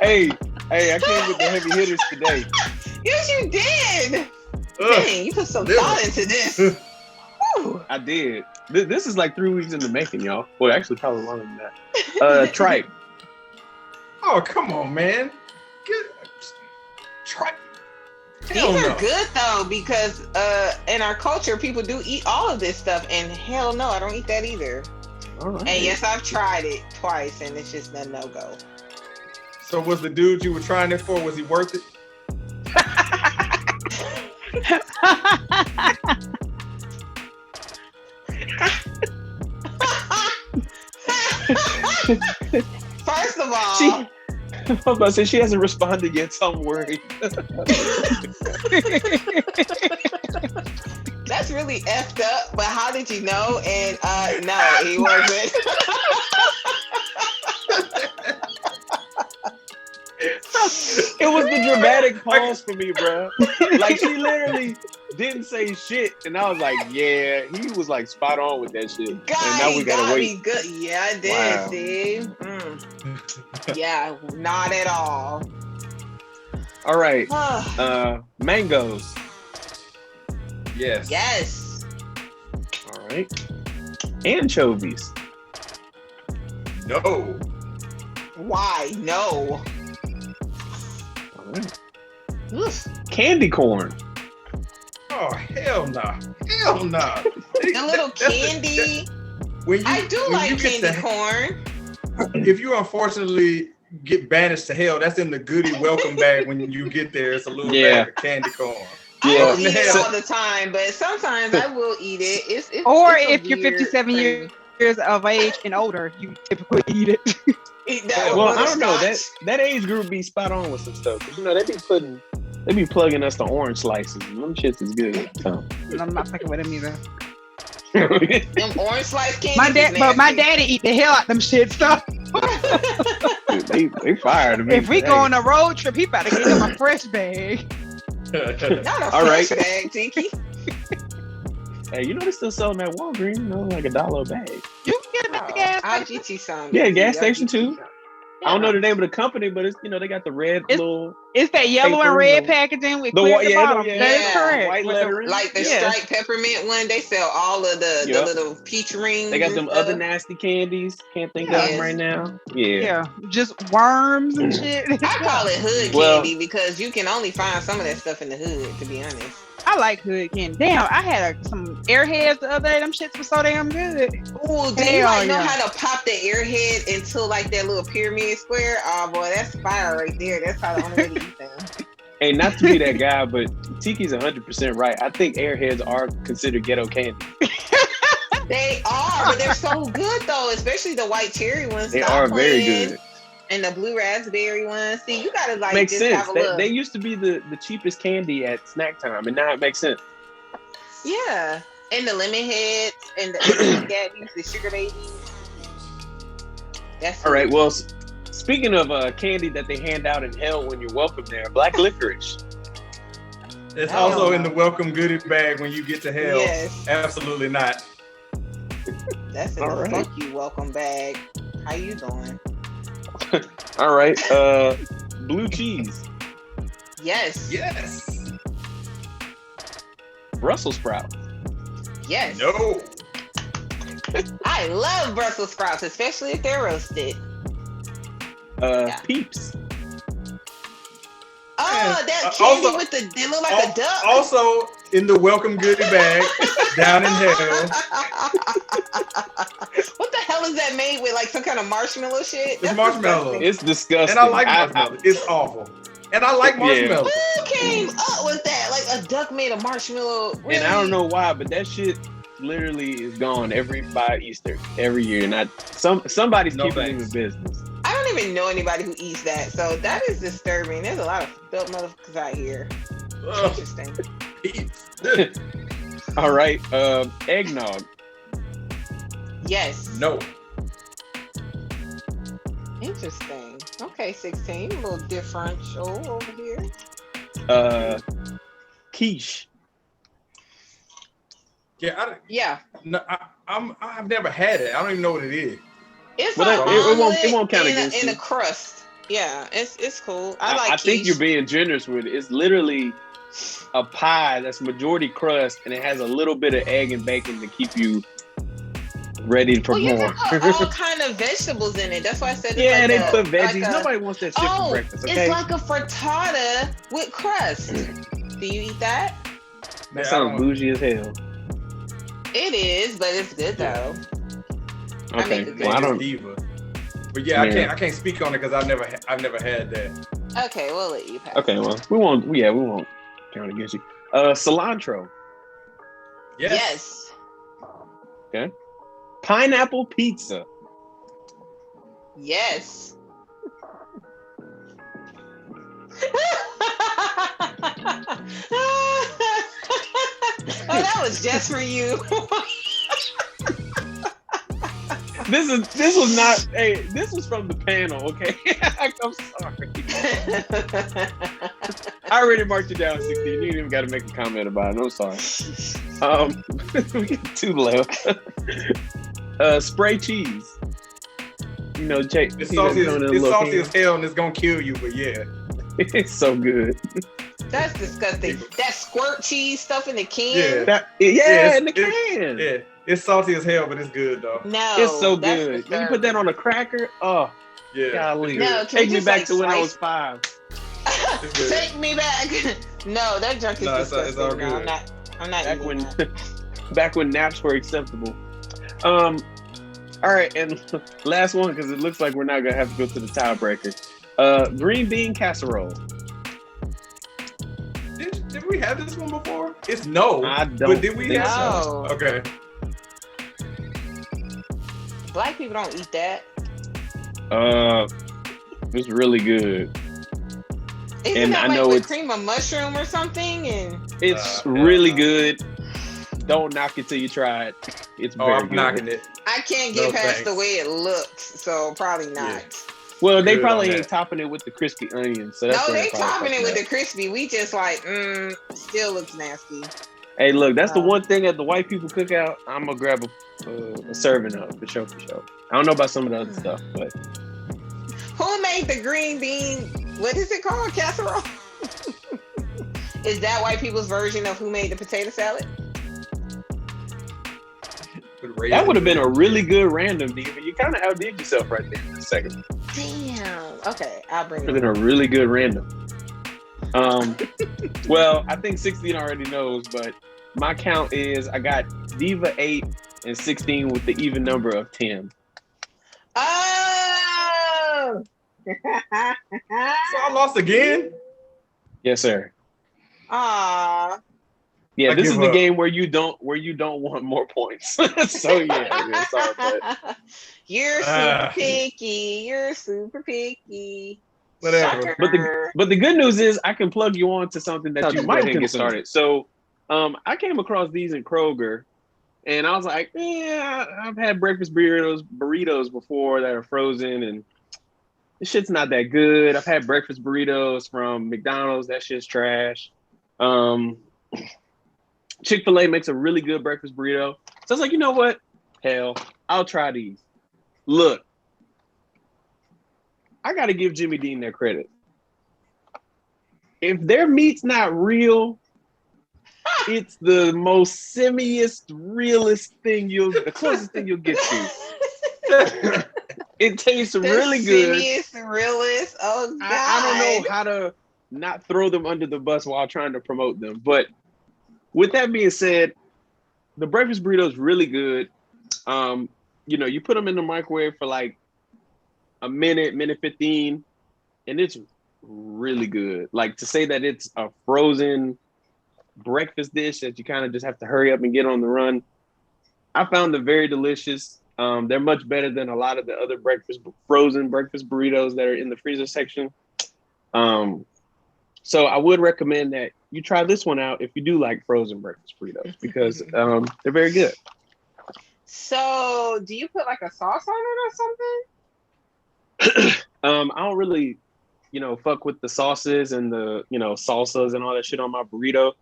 Hey, I came with the heavy hitters today. Yes, you did. Dang, you put some thought into this. I did. This is like 3 weeks in the making, y'all. Well, actually, probably longer than that. Tripe. Oh, come on, man. Tripe. These are good though, because in our culture, people do eat all of this stuff, and hell no, I don't eat that either. All right. And yes, I've tried it twice, and it's just a no-go. So was the dude you were trying it for, was he worth it? First of all, I was about to say she hasn't responded yet, so I'm worried. That's really effed up, but how did you know? And no, he wasn't. It was the dramatic pause for me, bro. Like she literally didn't say shit, and I was like, "Yeah, he was like spot on with that shit." God, and now we gotta wait. Good. Yeah, I did. Wow. See, yeah, not at all. All right, mangoes. Yes. Yes. All right, anchovies. No. Why? No. All right. Candy corn. Oh, hell no. Hell no. The little candy. I do like candy corn. If you unfortunately get banished to hell, that's in the goodie welcome bag when you get there. It's a little bag of candy corn. I don't eat it all the time, but sometimes I will eat it. It's if you're 57 years of age and older, you typically eat it. Eat that Well, I don't know. That age group be spot on with some stuff. You know, they be plugging us the orange slices. Them shits is good. So. I'm not fucking with them either. Them orange slice candy. My daddy eat the hell out them shit stuff. they fired me. If we go on a road trip, he better get him a fresh bag. Not a fresh bag, Tiki. Hey, you know they still selling that Walgreens, you know, like $1 a bag. You can get them at the gas station. I'll get you some. Yeah, gas station too. I don't know the name of the company, but it's, you know, they got the red little. It's that yellow and red packaging with clear at the bottom. Yeah, that is correct. White lettering. Like the striped peppermint one, they sell all of the little peach rings. They got them other nasty candies. Can't think of them right now. Yeah, just worms and shit. I call it hood candy because you can only find some of that stuff in the hood, to be honest. I like hood candy. Damn, I had some Airheads the other day. Them shits were so damn good. Ooh, do you like know how to pop the Airhead into like that little pyramid square? Oh boy, that's fire right there. That's how the only way to eat them. Hey, not to be that guy, but Tiki's 100% right. I think Airheads are considered ghetto candy. They are, but they're so good though, especially the white cherry ones. They are very good. And the blue raspberry ones. See, you gotta like makes just sense. have a look. They used to be the cheapest candy at snack time, and now it makes sense. Yeah, and the lemon heads and the gabbies, the sugar babies. That's all right. Well, speaking of candy that they hand out in hell when you're welcome there, black licorice. It's also in the welcome goodie bag when you get to hell. Yes. Absolutely not. That's in the fuck you welcome bag. How you doing? All right. Blue cheese. Yes. Yes. Brussels sprouts. Yes. No. I love Brussels sprouts, especially if they're roasted. Peeps. Oh, that candy also, with they look like a duck. Also in the welcome goodie bag down in hell. What the hell is that made with? Like some kind of marshmallow shit? It's marshmallow. It's disgusting. And I like marshmallow. It's awful. And I like marshmallow. Who came up with that? Like a duck made of marshmallow. Really? And I don't know why, but that shit literally is gone by Easter every year. And somebody's keeping in the business. I don't even know anybody who eats that, so that is disturbing. There's a lot of dope motherfuckers out here. Interesting. All right, eggnog. Yes. No. Interesting. Okay, 16. A little differential over here. Quiche. Yeah. No, I've never had it. I don't even know what it is. It's it won't count against in you. a crust. Yeah, it's cool. I think you're being generous with it. It's literally a pie that's majority crust, and it has a little bit of egg and bacon to keep you ready for more. You can put all kind of vegetables in it. That's why I said they put veggies. Nobody wants that shit for breakfast. Okay? It's like a frittata with crust. Do you eat that? That sounds bougie as hell. It is, but it's good though. Okay, I don't. Diva. But yeah, I can't speak on it because I've never had that. Okay, we'll let you pass. Okay, well, we won't count against you. Cilantro. Yes. Okay. Pineapple pizza. Yes. Oh, that was just for you. This was not. Hey, this was from the panel. Okay, I'm sorry. I already marked you down 16. You didn't even got to make a comment about it. I'm sorry. We got 2 left. Spray cheese. You know, it's salty as hell and it's gonna kill you. But yeah, it's so good. That's disgusting. That squirt cheese stuff in the can. In the can. Yeah. It's salty as hell, but it's good though. No, it's so good. You put that on a cracker. Oh, yeah. Golly. No, take me back to when I was 5. Take me back. No, that junk is disgusting. It's all good. No, I'm not back eating when that. back when naps were acceptable. All right, and last one because it looks like we're not gonna have to go to the tiebreaker. Green bean casserole. Did we have this one before? It's no. I don't. But did we think have so? Okay. Black people don't eat that. It's really good. Isn't that like with cream of mushroom or something? And it's really good. Don't knock it till you try it. It's very good. Knocking it. I can't get past the way it looks, so probably not. Yeah. Well, they probably ain't topping it with the crispy onions. So that's they topping it with the crispy. We just like, still looks nasty. Hey, look, that's the one thing at the white people cookout. I'm gonna grab a serving of for sure. I don't know about some of the other stuff, but who made the green bean? What is it called? Casserole? Is that white people's version of who made the potato salad? That would have been a really good random, Diva. You kind of outdid yourself right there in a second. Damn. Okay, I'll bring it. Would have been a really good random. Well, I think 16 already knows, but my count is I got Diva 8 and 16 with the even number of 10. Oh! So I lost again? Yes, sir. Aww. Yeah, this is the game where you don't want more points. So yeah, sorry, but you're super picky. You're super picky. Whatever. But the good news is I can plug you on to something that you might get started. So I came across these in Kroger, and I was like, yeah, I've had breakfast burritos before that are frozen, and this shit's not that good. I've had breakfast burritos from McDonald's. That shit's trash. Chick-fil-A makes a really good breakfast burrito. So I was like, you know what? Hell, I'll try these. Look, I got to give Jimmy Dean their credit. If their meat's not real, it's the most simiest, realest thing the closest thing you'll get to. It tastes really good. Simiest, realest. Oh, God. I don't know how to not throw them under the bus while trying to promote them, but with that being said, the breakfast burrito is really good. You put them in the microwave for like a minute 15, and it's really good. Like, to say that it's a frozen breakfast dish that you kind of just have to hurry up and get on the run, I found them very delicious. They're much better than a lot of the other frozen breakfast burritos that are in the freezer section. So I would recommend that you try this one out if you do like frozen breakfast burritos, because they're very good. So do you put like a sauce on it or something? I don't really, fuck with the sauces and the, salsas and all that shit on my burrito.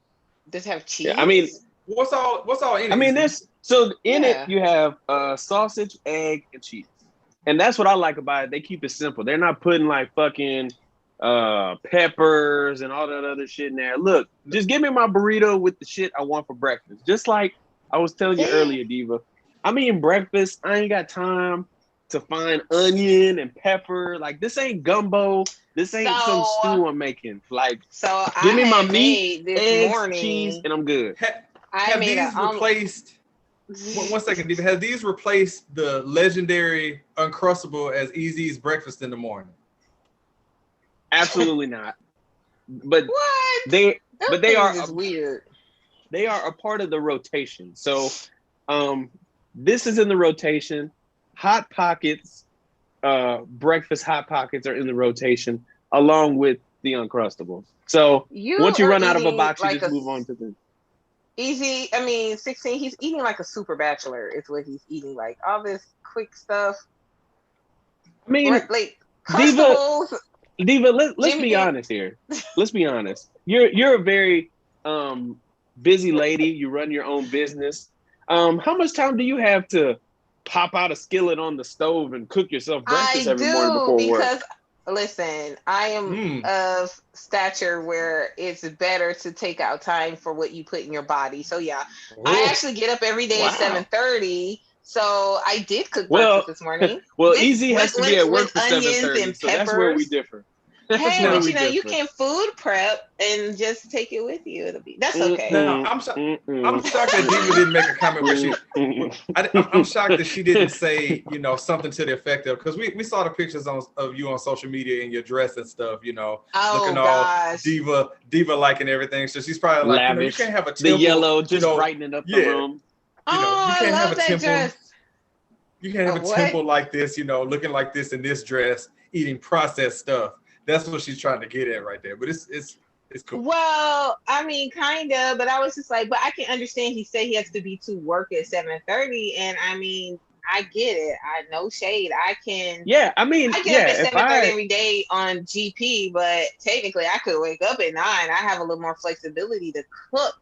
Does it have cheese? Yeah, I mean, what's all in it? I mean, in it you have sausage, egg, and cheese, and that's what I like about it. They keep it simple. They're not putting like fucking peppers and all that other shit in there. Look, just give me my burrito with the shit I want for breakfast. Just like I was telling you earlier, Diva. I'm eating breakfast. I ain't got time to find onion and pepper. Like, this ain't gumbo. This ain't some stew I'm making. Like, give me my meat, eggs, cheese, and I'm good. Have these replaced? One second, Diva. Have these replaced the legendary Uncrustable as Easy's breakfast in the morning? Absolutely not. But what? They are weird. They are a part of the rotation. So this is in the rotation. Hot Pockets, breakfast Hot Pockets are in the rotation, along with the Uncrustables. So once you run out of a box, you just move on to the Easy. I mean, 16. He's eating like a super bachelor. Is what he's eating. Like all this quick stuff. I mean, like Uncrustables. Diva, let's be honest here. Let's be honest. You're a very busy lady. You run your own business. How much time do you have to pop out a skillet on the stove and cook yourself breakfast every morning before work? Listen, I am of stature where it's better to take out time for what you put in your body. So yeah, I actually get up every day at 7:30. So I did cook breakfast this morning. Well, Easy has to be at work for 7:30, so that's where we differ. Hey, but you can food prep and just take it with you. That's okay. No, I'm shocked that Diva didn't make a comment where she. I'm shocked that she didn't say, something to the effect of, because we saw the pictures of you on social media in your dress and stuff, looking all diva like and everything. So she's probably like, you can't have a temple, the yellow just brightening up the room. I love that dress. You can't have a temple like this, looking like this in this dress, eating processed stuff. That's what she's trying to get at right there. But it's cool. Well, I mean, kind of, but I was just like, but I can understand he said he has to be to work at 7:30, and I mean, I get it. I no shade. I can. Yeah, I mean, I get up at 7:30 every day on GP, but technically, I could wake up at 9. I have a little more flexibility to cook.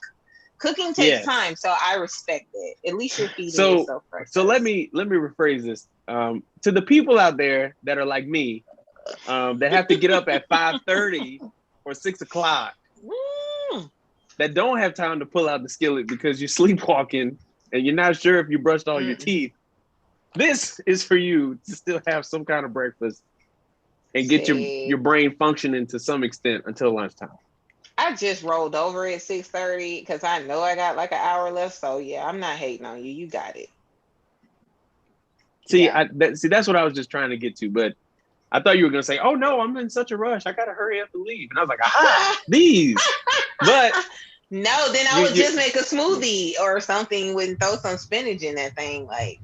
Cooking takes time, so I respect it. At least you're feeding yourself first. So let me rephrase this. To the people out there that are like me, that have to get up at 5:30 or 6 o'clock, that don't have time to pull out the skillet because you're sleepwalking and you're not sure if you brushed all your teeth. This is for you to still have some kind of breakfast and get your brain functioning to some extent until lunchtime. I just rolled over at 6:30 because I know I got like an hour left. So yeah, I'm not hating on you. You got it. See, that's what I was just trying to get to, but I thought you were gonna say, "Oh no, I'm in such a rush. I gotta hurry up and leave." And I was like, "Aha, these!" But no, then I would just make a smoothie or something and throw some spinach in that thing. Like,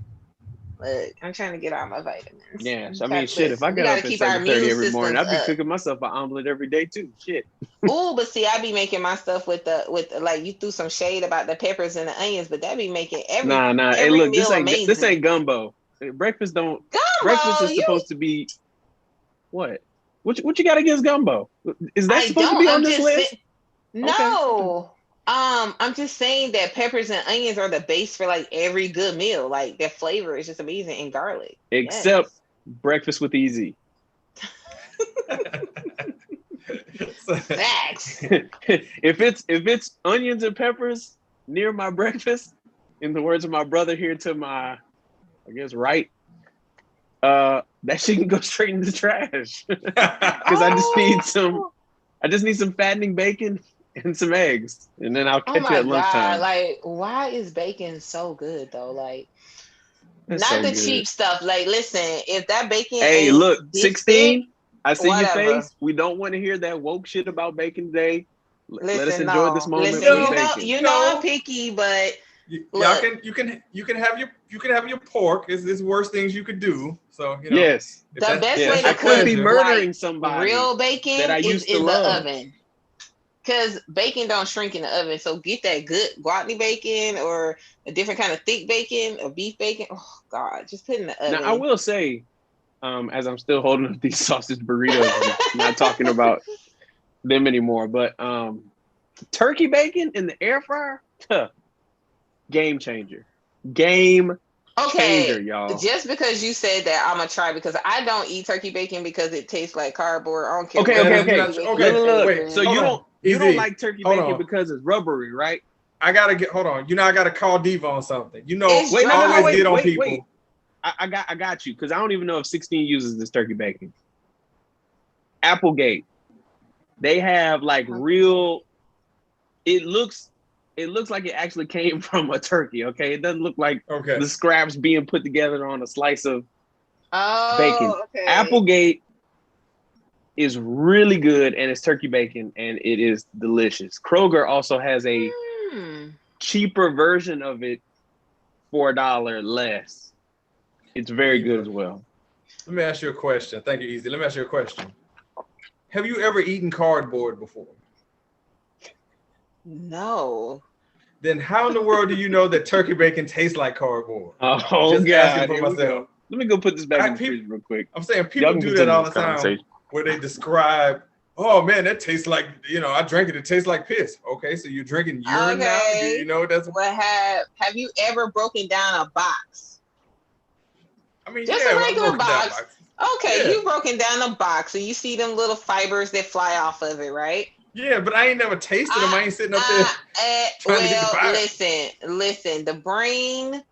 look, I'm trying to get all my vitamins. Yeah, I mean, shit. If I get up at 7:30 every morning, I'd be cooking myself an omelet every day too. Shit. Ooh, but see, I be making my stuff with like you threw some shade about the peppers and the onions, but that be making every Hey, look, meal this ain't gumbo. Breakfast is supposed to be what? What you got against gumbo? Is that supposed to be on this list? No. Okay. I'm just saying that peppers and onions are the base for like every good meal. Like their flavor is just amazing, and garlic. Except breakfast with easy. Facts. If it's onions and peppers near my breakfast, in the words of my brother here to my, I guess, right, that shit can go straight in the trash. Because I just need some fattening bacon and some eggs, and then I'll catch you at lunchtime. Like, why is bacon so good though? Like, it's not so the good. Cheap stuff. Like, listen, if that bacon. Hey, look, 16. Thick, I see your face. We don't want to hear that woke shit about bacon today. Let us enjoy this moment. Listen, you know I'm picky, but you can have your pork. It's worse things you could do. So yes, the best way to I could be murdering somebody. Real bacon that I used is to in love. the oven. Because bacon don't shrink in the oven. So get that good guatney bacon or a different kind of thick bacon or beef bacon. Oh, God. Just put it in the oven. Now, I will say, as I'm still holding up these sausage burritos, I'm not talking about them anymore, but turkey bacon in the air fryer, game changer. Game changer, y'all. Just because you said that, I'm going to try because I don't eat turkey bacon because it tastes like cardboard. I don't care. Okay. Look. So you don't like turkey bacon because it's rubbery, right? I gotta call Diva on something. Always get on people. Wait. I got you because I don't even know if 16 uses this turkey bacon. Applegate, they have like real. It looks like it actually came from a turkey. Okay, it doesn't look like the scraps being put together on a slice of bacon. Okay. Applegate is really good, and it's turkey bacon, and it is delicious. Kroger also has a cheaper version of it for $1 less. It's very good as well. Let me ask you a question. Thank you, Easy. Let me ask you a question. Have you ever eaten cardboard before? No. Then how in the world do you know that turkey bacon tastes like cardboard? Oh, just God. asking for myself. Let me go put this back in the fridge real quick. I'm saying people do that all the time where they describe, oh man, that tastes like, I drank it. It tastes like piss. Okay, so you're drinking urine now? Do you know that's what have you ever broken down a box? I mean, just a regular box. Okay, you broken down a box and you see them little fibers that fly off of it, right? Yeah, but I ain't never tasted them. I ain't sitting up there trying to get the box. Listen, the brain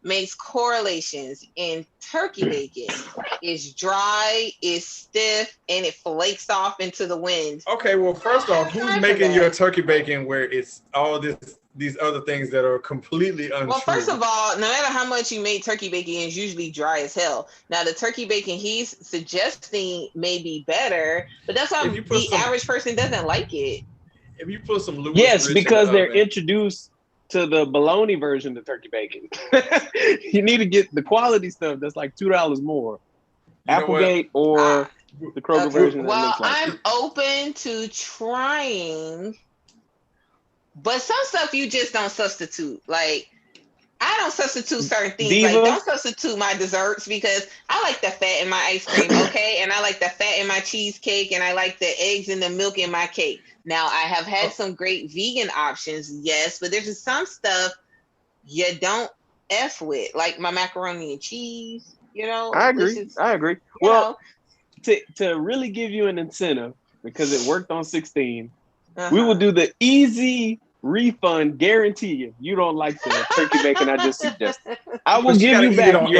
makes correlations, and turkey bacon is dry, is stiff, and it flakes off into the wind. Okay, well, first off, who's making your turkey bacon where it's all these other things that are completely untrue? Well, first of all, no matter how much you make turkey bacon, it's usually dry as hell. Now, the turkey bacon he's suggesting may be better, but that's why the average person doesn't like it. If you put some Louis Yes, because they're introduced to the bologna version of turkey bacon. You need to get the quality stuff that's like $2 more. Applegate or the Kroger version. Well, I'm open to trying, but some stuff you just don't substitute. Like, I don't substitute certain things. Diva. Like, don't substitute my desserts because I like the fat in my ice cream, okay? And I like the fat in my cheesecake, and I like the eggs and the milk in my cake. Now, I have had some great vegan options, yes, but there's just some stuff you don't F with, like my macaroni and cheese, you know? I agree. Well, to really give you an incentive, because it worked on 16, we will do the easy refund, guarantee you don't like the turkey bacon I just suggested. I will give you back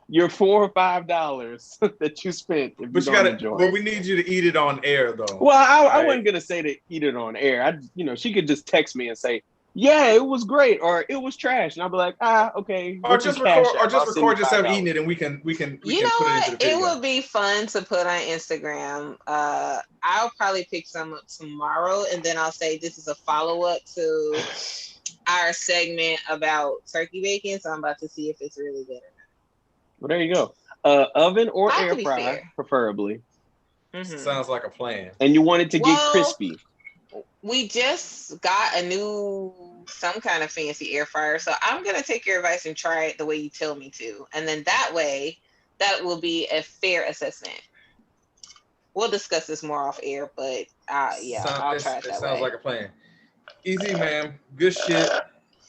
your $4 or $5 that you spent. But we need you to eat it on air, though. Well, I wasn't gonna say to eat it on air. She could just text me and say, "Yeah, it was great," or "It was trash," and I'll be like, okay. Or just record yourself eating it, and we can you know put it into the video. It would be fun to put on Instagram. I'll probably pick some up tomorrow, and then I'll say this is a follow-up to our segment about turkey bacon. So I'm about to see if it's really good or not. Well, there you go. Oven or air fryer, preferably. Mm-hmm. Sounds like a plan. And you want it to get crispy. We just got some kind of fancy air fryer. So I'm going to take your advice and try it the way you tell me to. And then that way, that will be a fair assessment. We'll discuss this more off air, but I'll try it that way. It sounds like a plan. Easy, ma'am. Good shit.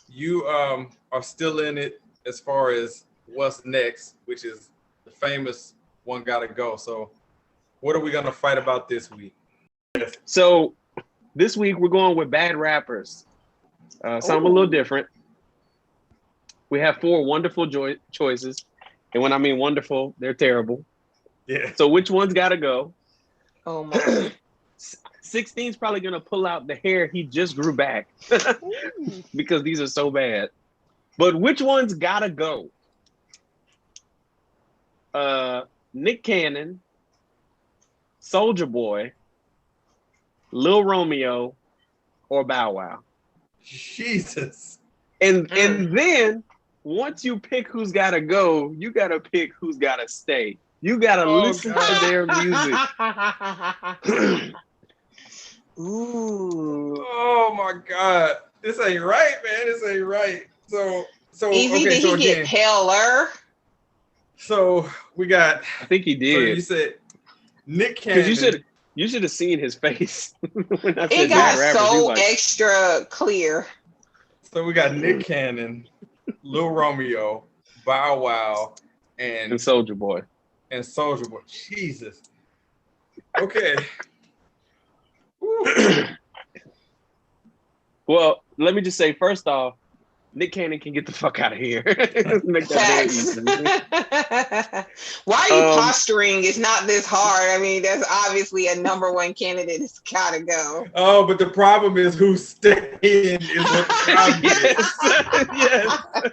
You are still in it as far as what's next, which is the famous One Gotta Go. So what are we going to fight about this week? So this week we're going with bad rappers. Something a little different. We have 4 wonderful choices. And when I mean wonderful, they're terrible. Yeah. So which one's got to go? Oh my. 16's probably going to pull out the hair he just grew back because these are so bad. But which one's got to go? Nick Cannon, Soulja Boy, Lil Romeo, or Bow Wow. Jesus. And then once you pick who's gotta go, you gotta pick who's gotta stay. You gotta listen to their music. Ooh. Oh my God. This ain't right, man. This ain't right. So Easy, did he get paler? So we got. I think he did. So you said Nick Cannon. Because you should have seen his face when I said it got so extra clear. So we got Nick Cannon, Lil Romeo, Bow Wow, and Soulja Boy. Jesus. Okay. Well, let me just say, first off, Nick Cannon can get the fuck out of here. Make that easy. Why are you posturing? It's not this hard. I mean, that's obviously a number 1 candidate. It's gotta go. Oh, but the problem is who's staying is what the problem yes.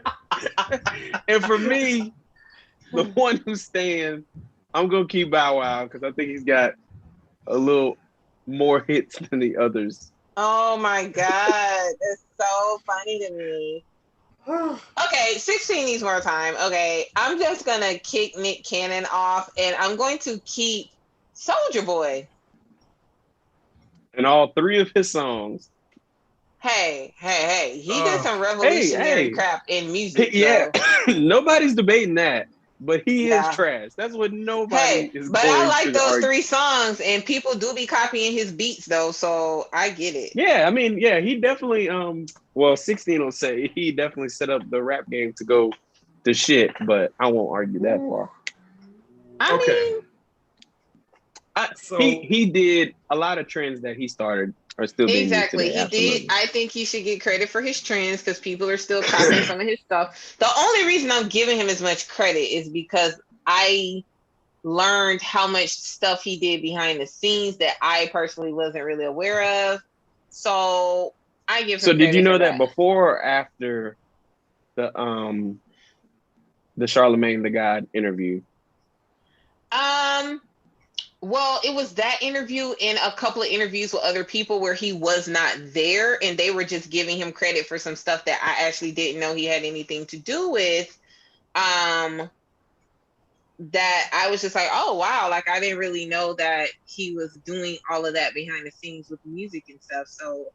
And for me, the one who's staying, I'm gonna keep Bow Wow because I think he's got a little more hits than the others. Oh my God, that's so funny to me. Okay, 16 needs more time. Okay, I'm just gonna kick Nick Cannon off, and I'm going to keep Soulja Boy. And all 3 of his songs. Hey, he did some revolutionary crap in music. Yeah, nobody's debating that. But he is trash. That's what nobody is. But I like those 3 songs, and people do be copying his beats though, so I get it. Yeah, I mean, he definitely. Well, 16 will say he definitely set up the rap game to go to shit, but I won't argue that far. He did a lot of trends that he started are still being used today. He did. I think he should get credit for his trends because people are still copying some of his stuff. The only reason I'm giving him as much credit is because I learned how much stuff he did behind the scenes that I personally wasn't really aware of. So I give him So did credit you know for that before or after the Charlemagne the God interview? Well, it was that interview and a couple of interviews with other people where he was not there, and they were just giving him credit for some stuff that I actually didn't know he had anything to do with. That I was just like, oh wow, like I didn't really know that he was doing all of that behind the scenes with music and stuff. So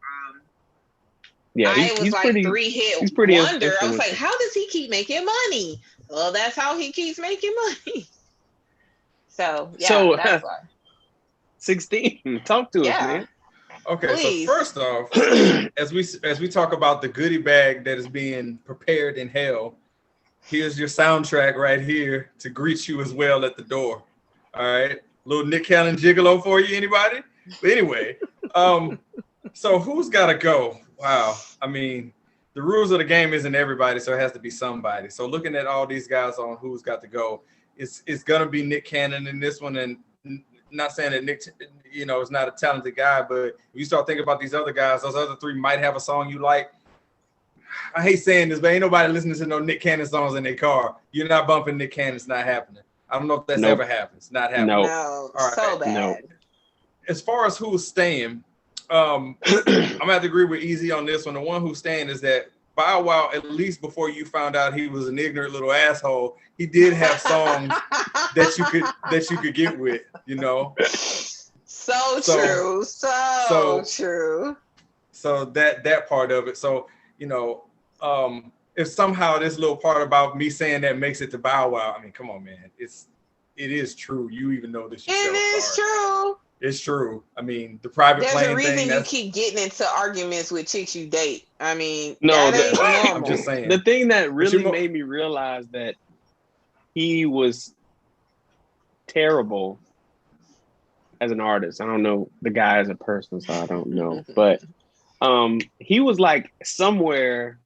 yeah, I was he's like pretty, 3-hit pretty wonder. I was like, how does he keep making money? Well, that's how he keeps making money. So yeah, that's why. 16, talk to us, man. Okay, Please. so first off, as we talk about the goodie bag that is being prepared in hell, here's your soundtrack right here to greet you as well at the door. All right, little Nick Cannon gigolo for you, anybody? But anyway, so who's got to go? Wow, I mean, the rules of the game isn't everybody, so it has to be somebody. So looking at all these guys on who's got to go, it's gonna be Nick Cannon in this one, and not saying that Nick, is not a talented guy, but if you start thinking about these other guys, those other three might have a song you like. I hate saying this, but ain't nobody listening to no Nick Cannon songs in their car. You're not bumping Nick Cannon. It's not happening. I don't know if that's ever happened. It's not happening. No, so bad. No. As far as who's staying, I'm gonna have to agree with Easy on this one. The one who's staying is that Bow Wow, at least before you found out he was an ignorant little asshole, he did have songs that you could get with, So true. So true. So that part of it. So, if somehow this little part about me saying that makes it to Bow Wow, I mean, come on, man. It is true. You even know this yourself. It is true. It's true. I mean, the private plane thing. There's a reason you keep getting into arguments with chicks you date. I mean, no, that ain't normal. I'm just saying. The thing that really made me realize that he was terrible as an artist. I don't know the guy as a person, so I don't know. But he was like somewhere,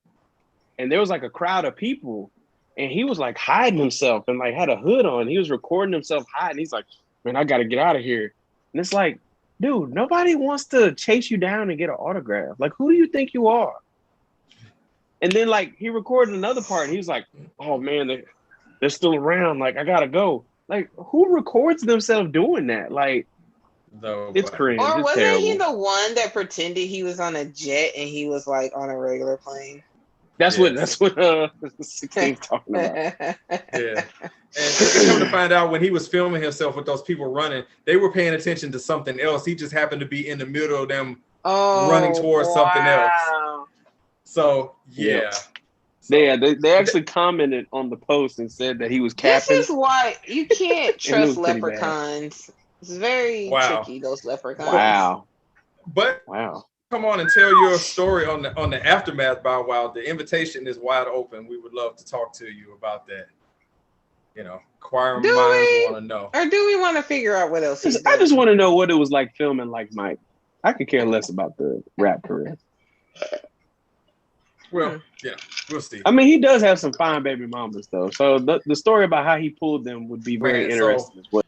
and there was like a crowd of people, and he was like hiding himself and like had a hood on. He was recording himself hiding. He's like, man, I got to get out of here. And it's like, dude, nobody wants to chase you down and get an autograph. Like, who do you think you are? And then like he recorded another part. And he was like, oh man, they're still around. Like, I gotta go. Like, who records themselves doing that? Like, it's cringe. Or it's wasn't terrible. he the one that pretended he was on a jet and he was like on a regular plane? That's what 16's talking about. Yeah. And come to find out, when he was filming himself with those people running, they were paying attention to something else. He just happened to be in the middle of them running towards something else. So yeah. They actually commented on the post and said that he was capping. This is why you can't trust leprechauns. It's very tricky, those leprechauns. Wow. But come on and tell your story on the aftermath, Bow Wow. The invitation is wide open. We would love to talk to you about that. Inquiring minds want to know. Or do we want to figure out what else? I just want to know what it was like filming like Mike. I could care less about the rap career. Well, yeah, we'll see. I mean, he does have some fine baby mamas though. So the story about how he pulled them would be very interesting as well.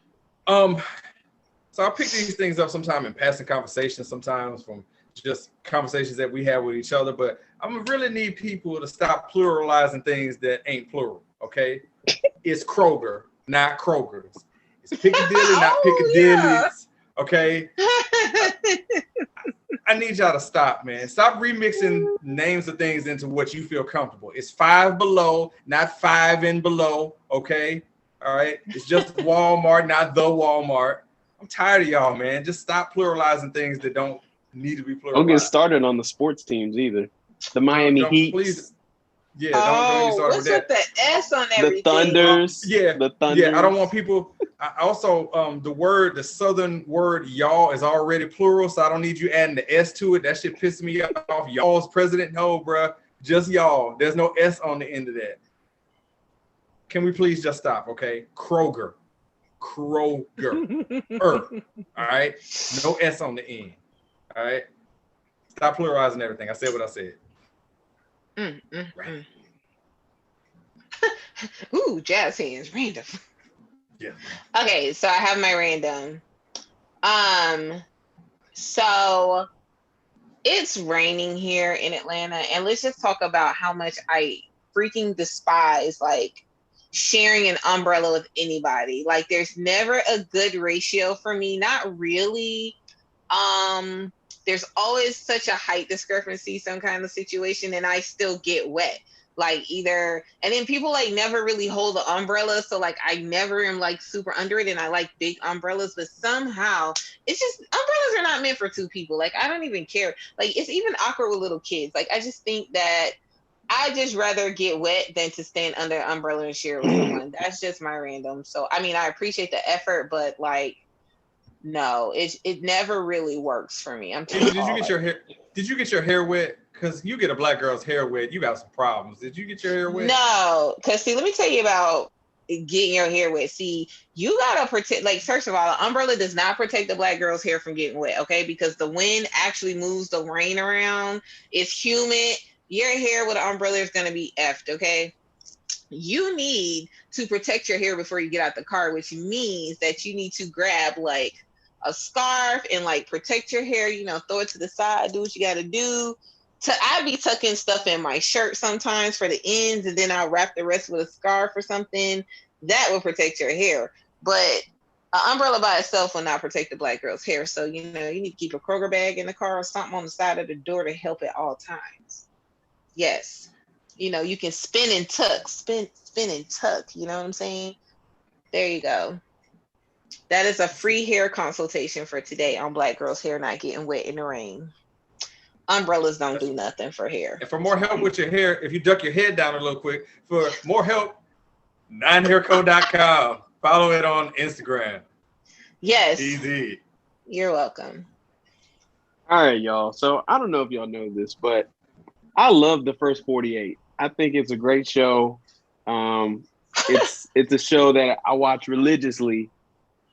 So I pick these things up sometime in passing conversations, sometimes from just conversations that we have with each other. But I'm gonna really need people to stop pluralizing things that ain't plural. Okay, it's Kroger, not Kroger's. It's Piccadilly, not Piccadilly's. Yeah. Okay. I need y'all to stop, man. Stop remixing names of things into what you feel comfortable. It's Five Below, not Five and Below. Okay. All right. It's just Walmart, not the Walmart. I'm tired of y'all, man. Just stop pluralizing things that don't need to be pluralized. Don't get started on the sports teams either. The Miami Heat. Please. Yeah, don't get started with that. What's with the S on everything? The Thunders. The Thunders. Yeah, I don't want people. I also, the Southern word y'all is already plural, so I don't need you adding the S to it. That shit pisses me off. Y'all's president. No, bruh. Just y'all. There's no S on the end of that. Can we please just stop, okay? Kroger. All right? No S on the end. All right? Stop pluralizing everything. I said what I said. Right. Ooh, jazz hands, random. Yeah. Okay, so I have my random. So it's raining here in Atlanta, and let's just talk about how much I freaking despise like sharing an umbrella with anybody. Like there's never a good ratio for me. Not really. There's always such a height discrepancy, some kind of situation, and I still get wet. Like either, and then people like never really hold the umbrella, so like I never am like super under it, and I like big umbrellas, but somehow it's just umbrellas are not meant for two people. Like I don't even care. Like it's even awkward with little kids. Like I just think that I just rather get wet than to stand under an umbrella and share with someone. That's just my random. So I mean, I appreciate the effort, but like, no, it never really works for me. I'm too Did you get your hair? Did you get your hair wet? Because you get a black girl's hair wet, you got some problems. Did you get your hair wet? No, because see, let me tell you about getting your hair wet. See, you gotta protect. Like, first of all, an umbrella does not protect the black girl's hair from getting wet. Okay, because the wind actually moves the rain around. It's humid. Your hair with an umbrella is gonna be effed. Okay. You need to protect your hair before you get out the car, which means that you need to grab like a scarf and like protect your hair, you know, throw it to the side, do what you got to do. I be tucking stuff in my shirt sometimes for the ends, and then I'll wrap the rest with a scarf or something. That will protect your hair. But an umbrella by itself will not protect the black girl's hair. So, you know, you need to keep a Kroger bag in the car or something on the side of the door to help at all times. Yes. You know, you can spin and tuck, spin and tuck. You know what I'm saying? There you go. That is a free hair consultation for today on black girls' hair not getting wet in the rain. Umbrellas don't do nothing for hair. And for more help with your hair, if you duck your head down a little quick, for more help, 9hairco.com. Follow it on Instagram. Yes. Easy. You're welcome. All right, y'all. So I don't know if y'all know this, but I love the first 48. I think it's a great show. It's a show that I watch religiously.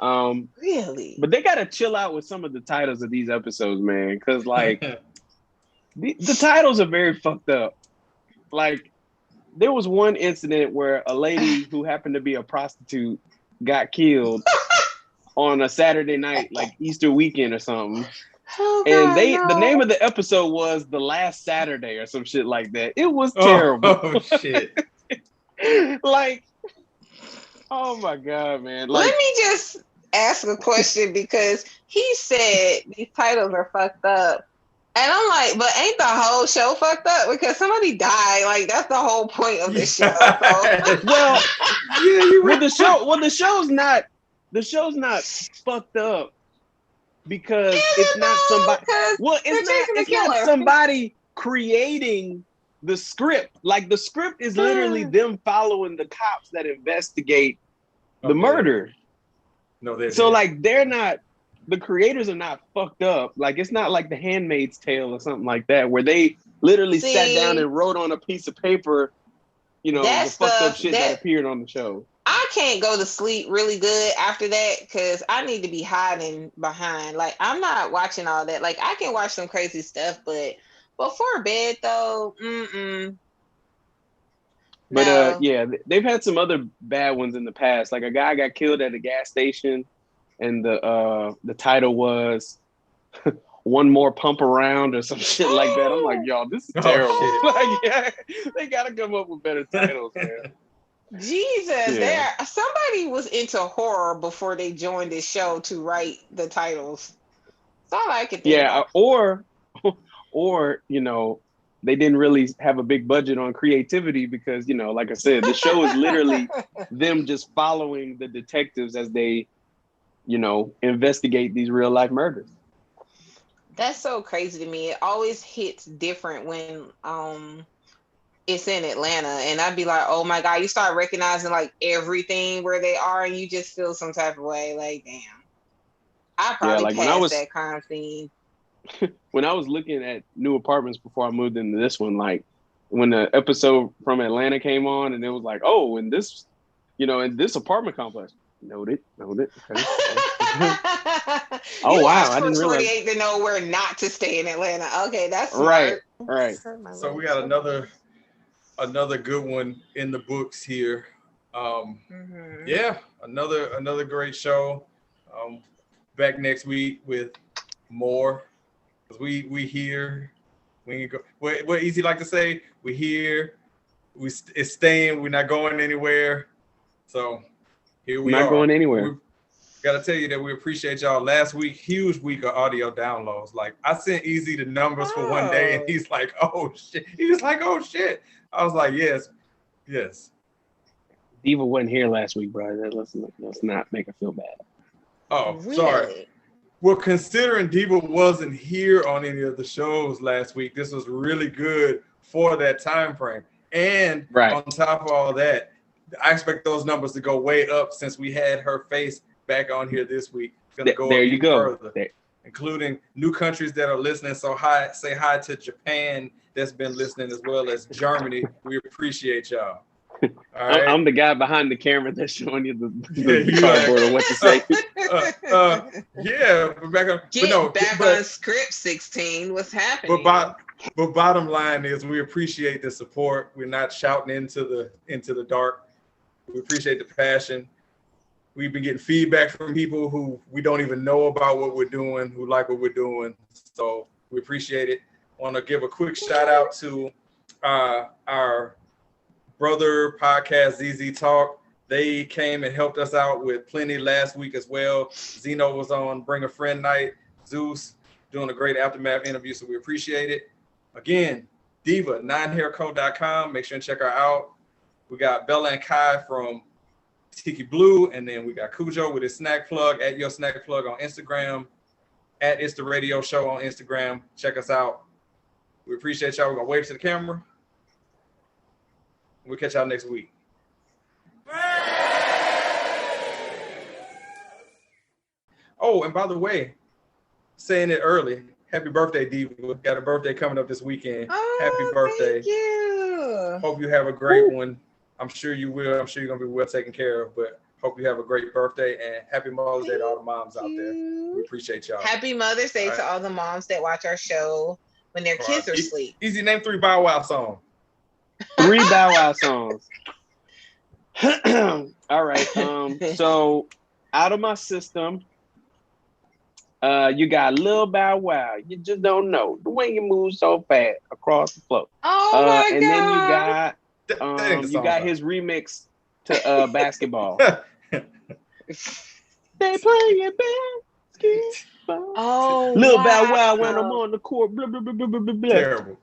Really? But they gotta chill out with some of the titles of these episodes, man. Because like the titles are very fucked up. Like there was one incident where a lady who happened to be a prostitute got killed on a Saturday night, like Easter weekend or something. Oh, and God, the name of the episode was The Last Saturday or some shit like that. It was terrible. Oh shit. Like, oh my God, man. Like, let me just ask a question, because he said these titles are fucked up. And I'm like, but ain't the whole show fucked up? Because somebody died. Like, that's the whole point of the show. So. Well, yeah, you well, the show's not fucked up because it's not somebody. Well, it's not somebody creating the script. Like the script is literally them following the cops that investigate the murder. No, they're so like they're not. The creators are not fucked up. Like it's not like The Handmaid's Tale or something like that, where they literally sat down and wrote on a piece of paper, you know, the fucked up shit that appeared on the show. I can't go to sleep really good after that because I need to be hiding behind. Like I'm not watching all that. Like I can watch some crazy stuff, but before bed though, But no. yeah, they've had some other bad ones in the past. Like a guy got killed at a gas station. And the title was One More Pump Around or some shit like that. I'm like, y'all, this is terrible. Like, yeah, they gotta come up with better titles, man. Jesus, somebody was into horror before they joined this show to write the titles. That's all I could think about. Or you know, they didn't really have a big budget on creativity because, you know, like I said, the show is literally them just following the detectives as they, you know, investigate these real life murders. That's so crazy to me. It always hits different when it's in Atlanta, and I'd be like, oh my God, you start recognizing like everything where they are, and you just feel some type of way. Like, damn, I probably passed that crime scene. When I was looking at new apartments before I moved into this one, like when the episode from Atlanta came on, and it was like, oh, in this, you know, in this apartment complex. Noted. Okay. Oh wow! I didn't realize. 48 to know where not to stay in Atlanta. Okay, that's smart. Right. So we got another good one in the books here. Yeah, another great show. Back next week with more. We here. We go. What Easy like to say? We here. It's staying. We're not going anywhere. So here we are. Not going anywhere. Gotta tell you that we appreciate y'all. Last week, huge week of audio downloads. Like I sent Easy the numbers for one day, and he's like, "Oh shit!" He was like, "Oh shit!" I was like, "Yes." Diva wasn't here last week, bro. Let's not make her feel bad. Oh, really? Sorry. Well, considering Diva wasn't here on any of the shows last week, this was really good for that time frame. And on top of all that, I expect those numbers to go way up since we had her face back on here this week. It's gonna go there up you go. Further, including new countries that are listening. So say hi to Japan that's been listening, as well as Germany. We appreciate y'all. All right. I'm the guy behind the camera that's showing you the cardboard of what to say. On script 16. What's happening? But bottom line is, we appreciate the support. We're not shouting into the dark. We appreciate the passion. We've been getting feedback from people who we don't even know about what we're doing, who like what we're doing. So we appreciate it. I want to give a quick shout out to our brother podcast, ZZ Talk. They came and helped us out with plenty last week as well. Zeno was on Bring a Friend Night. Zeus doing a great Aftermath interview, so we appreciate it. Again, Diva, 9hairco.com. Make sure and check her out. We got Bella and Kai from Tiki Blue, and then we got Cujo with his snack plug, at Your Snack Plug on Instagram, at It's the Radio Show on Instagram. Check us out. We appreciate y'all. We're going to wave to the camera. We'll catch y'all next week. Oh, and by the way, saying it early, happy birthday, Diva. Got a birthday coming up this weekend. Oh, happy birthday. Thank you. Hope you have a great one. I'm sure you will. I'm sure you're going to be well taken care of, but hope you have a great birthday, and happy Mother's Day to all the moms out there. We appreciate y'all. Happy Mother's Day to all the moms that watch our show when their kids are asleep. Easy, name 3 Bow Wow songs. 3 Bow Wow songs. All right. So out of my system, you got Lil Bow Wow. You just don't know the way you move so fast across the floor. Oh my God. And then you got his remix to Basketball. They playing basketball. Oh, Lil Bow Wow when I'm on the court. Blah, blah, blah, blah, blah, blah. Terrible.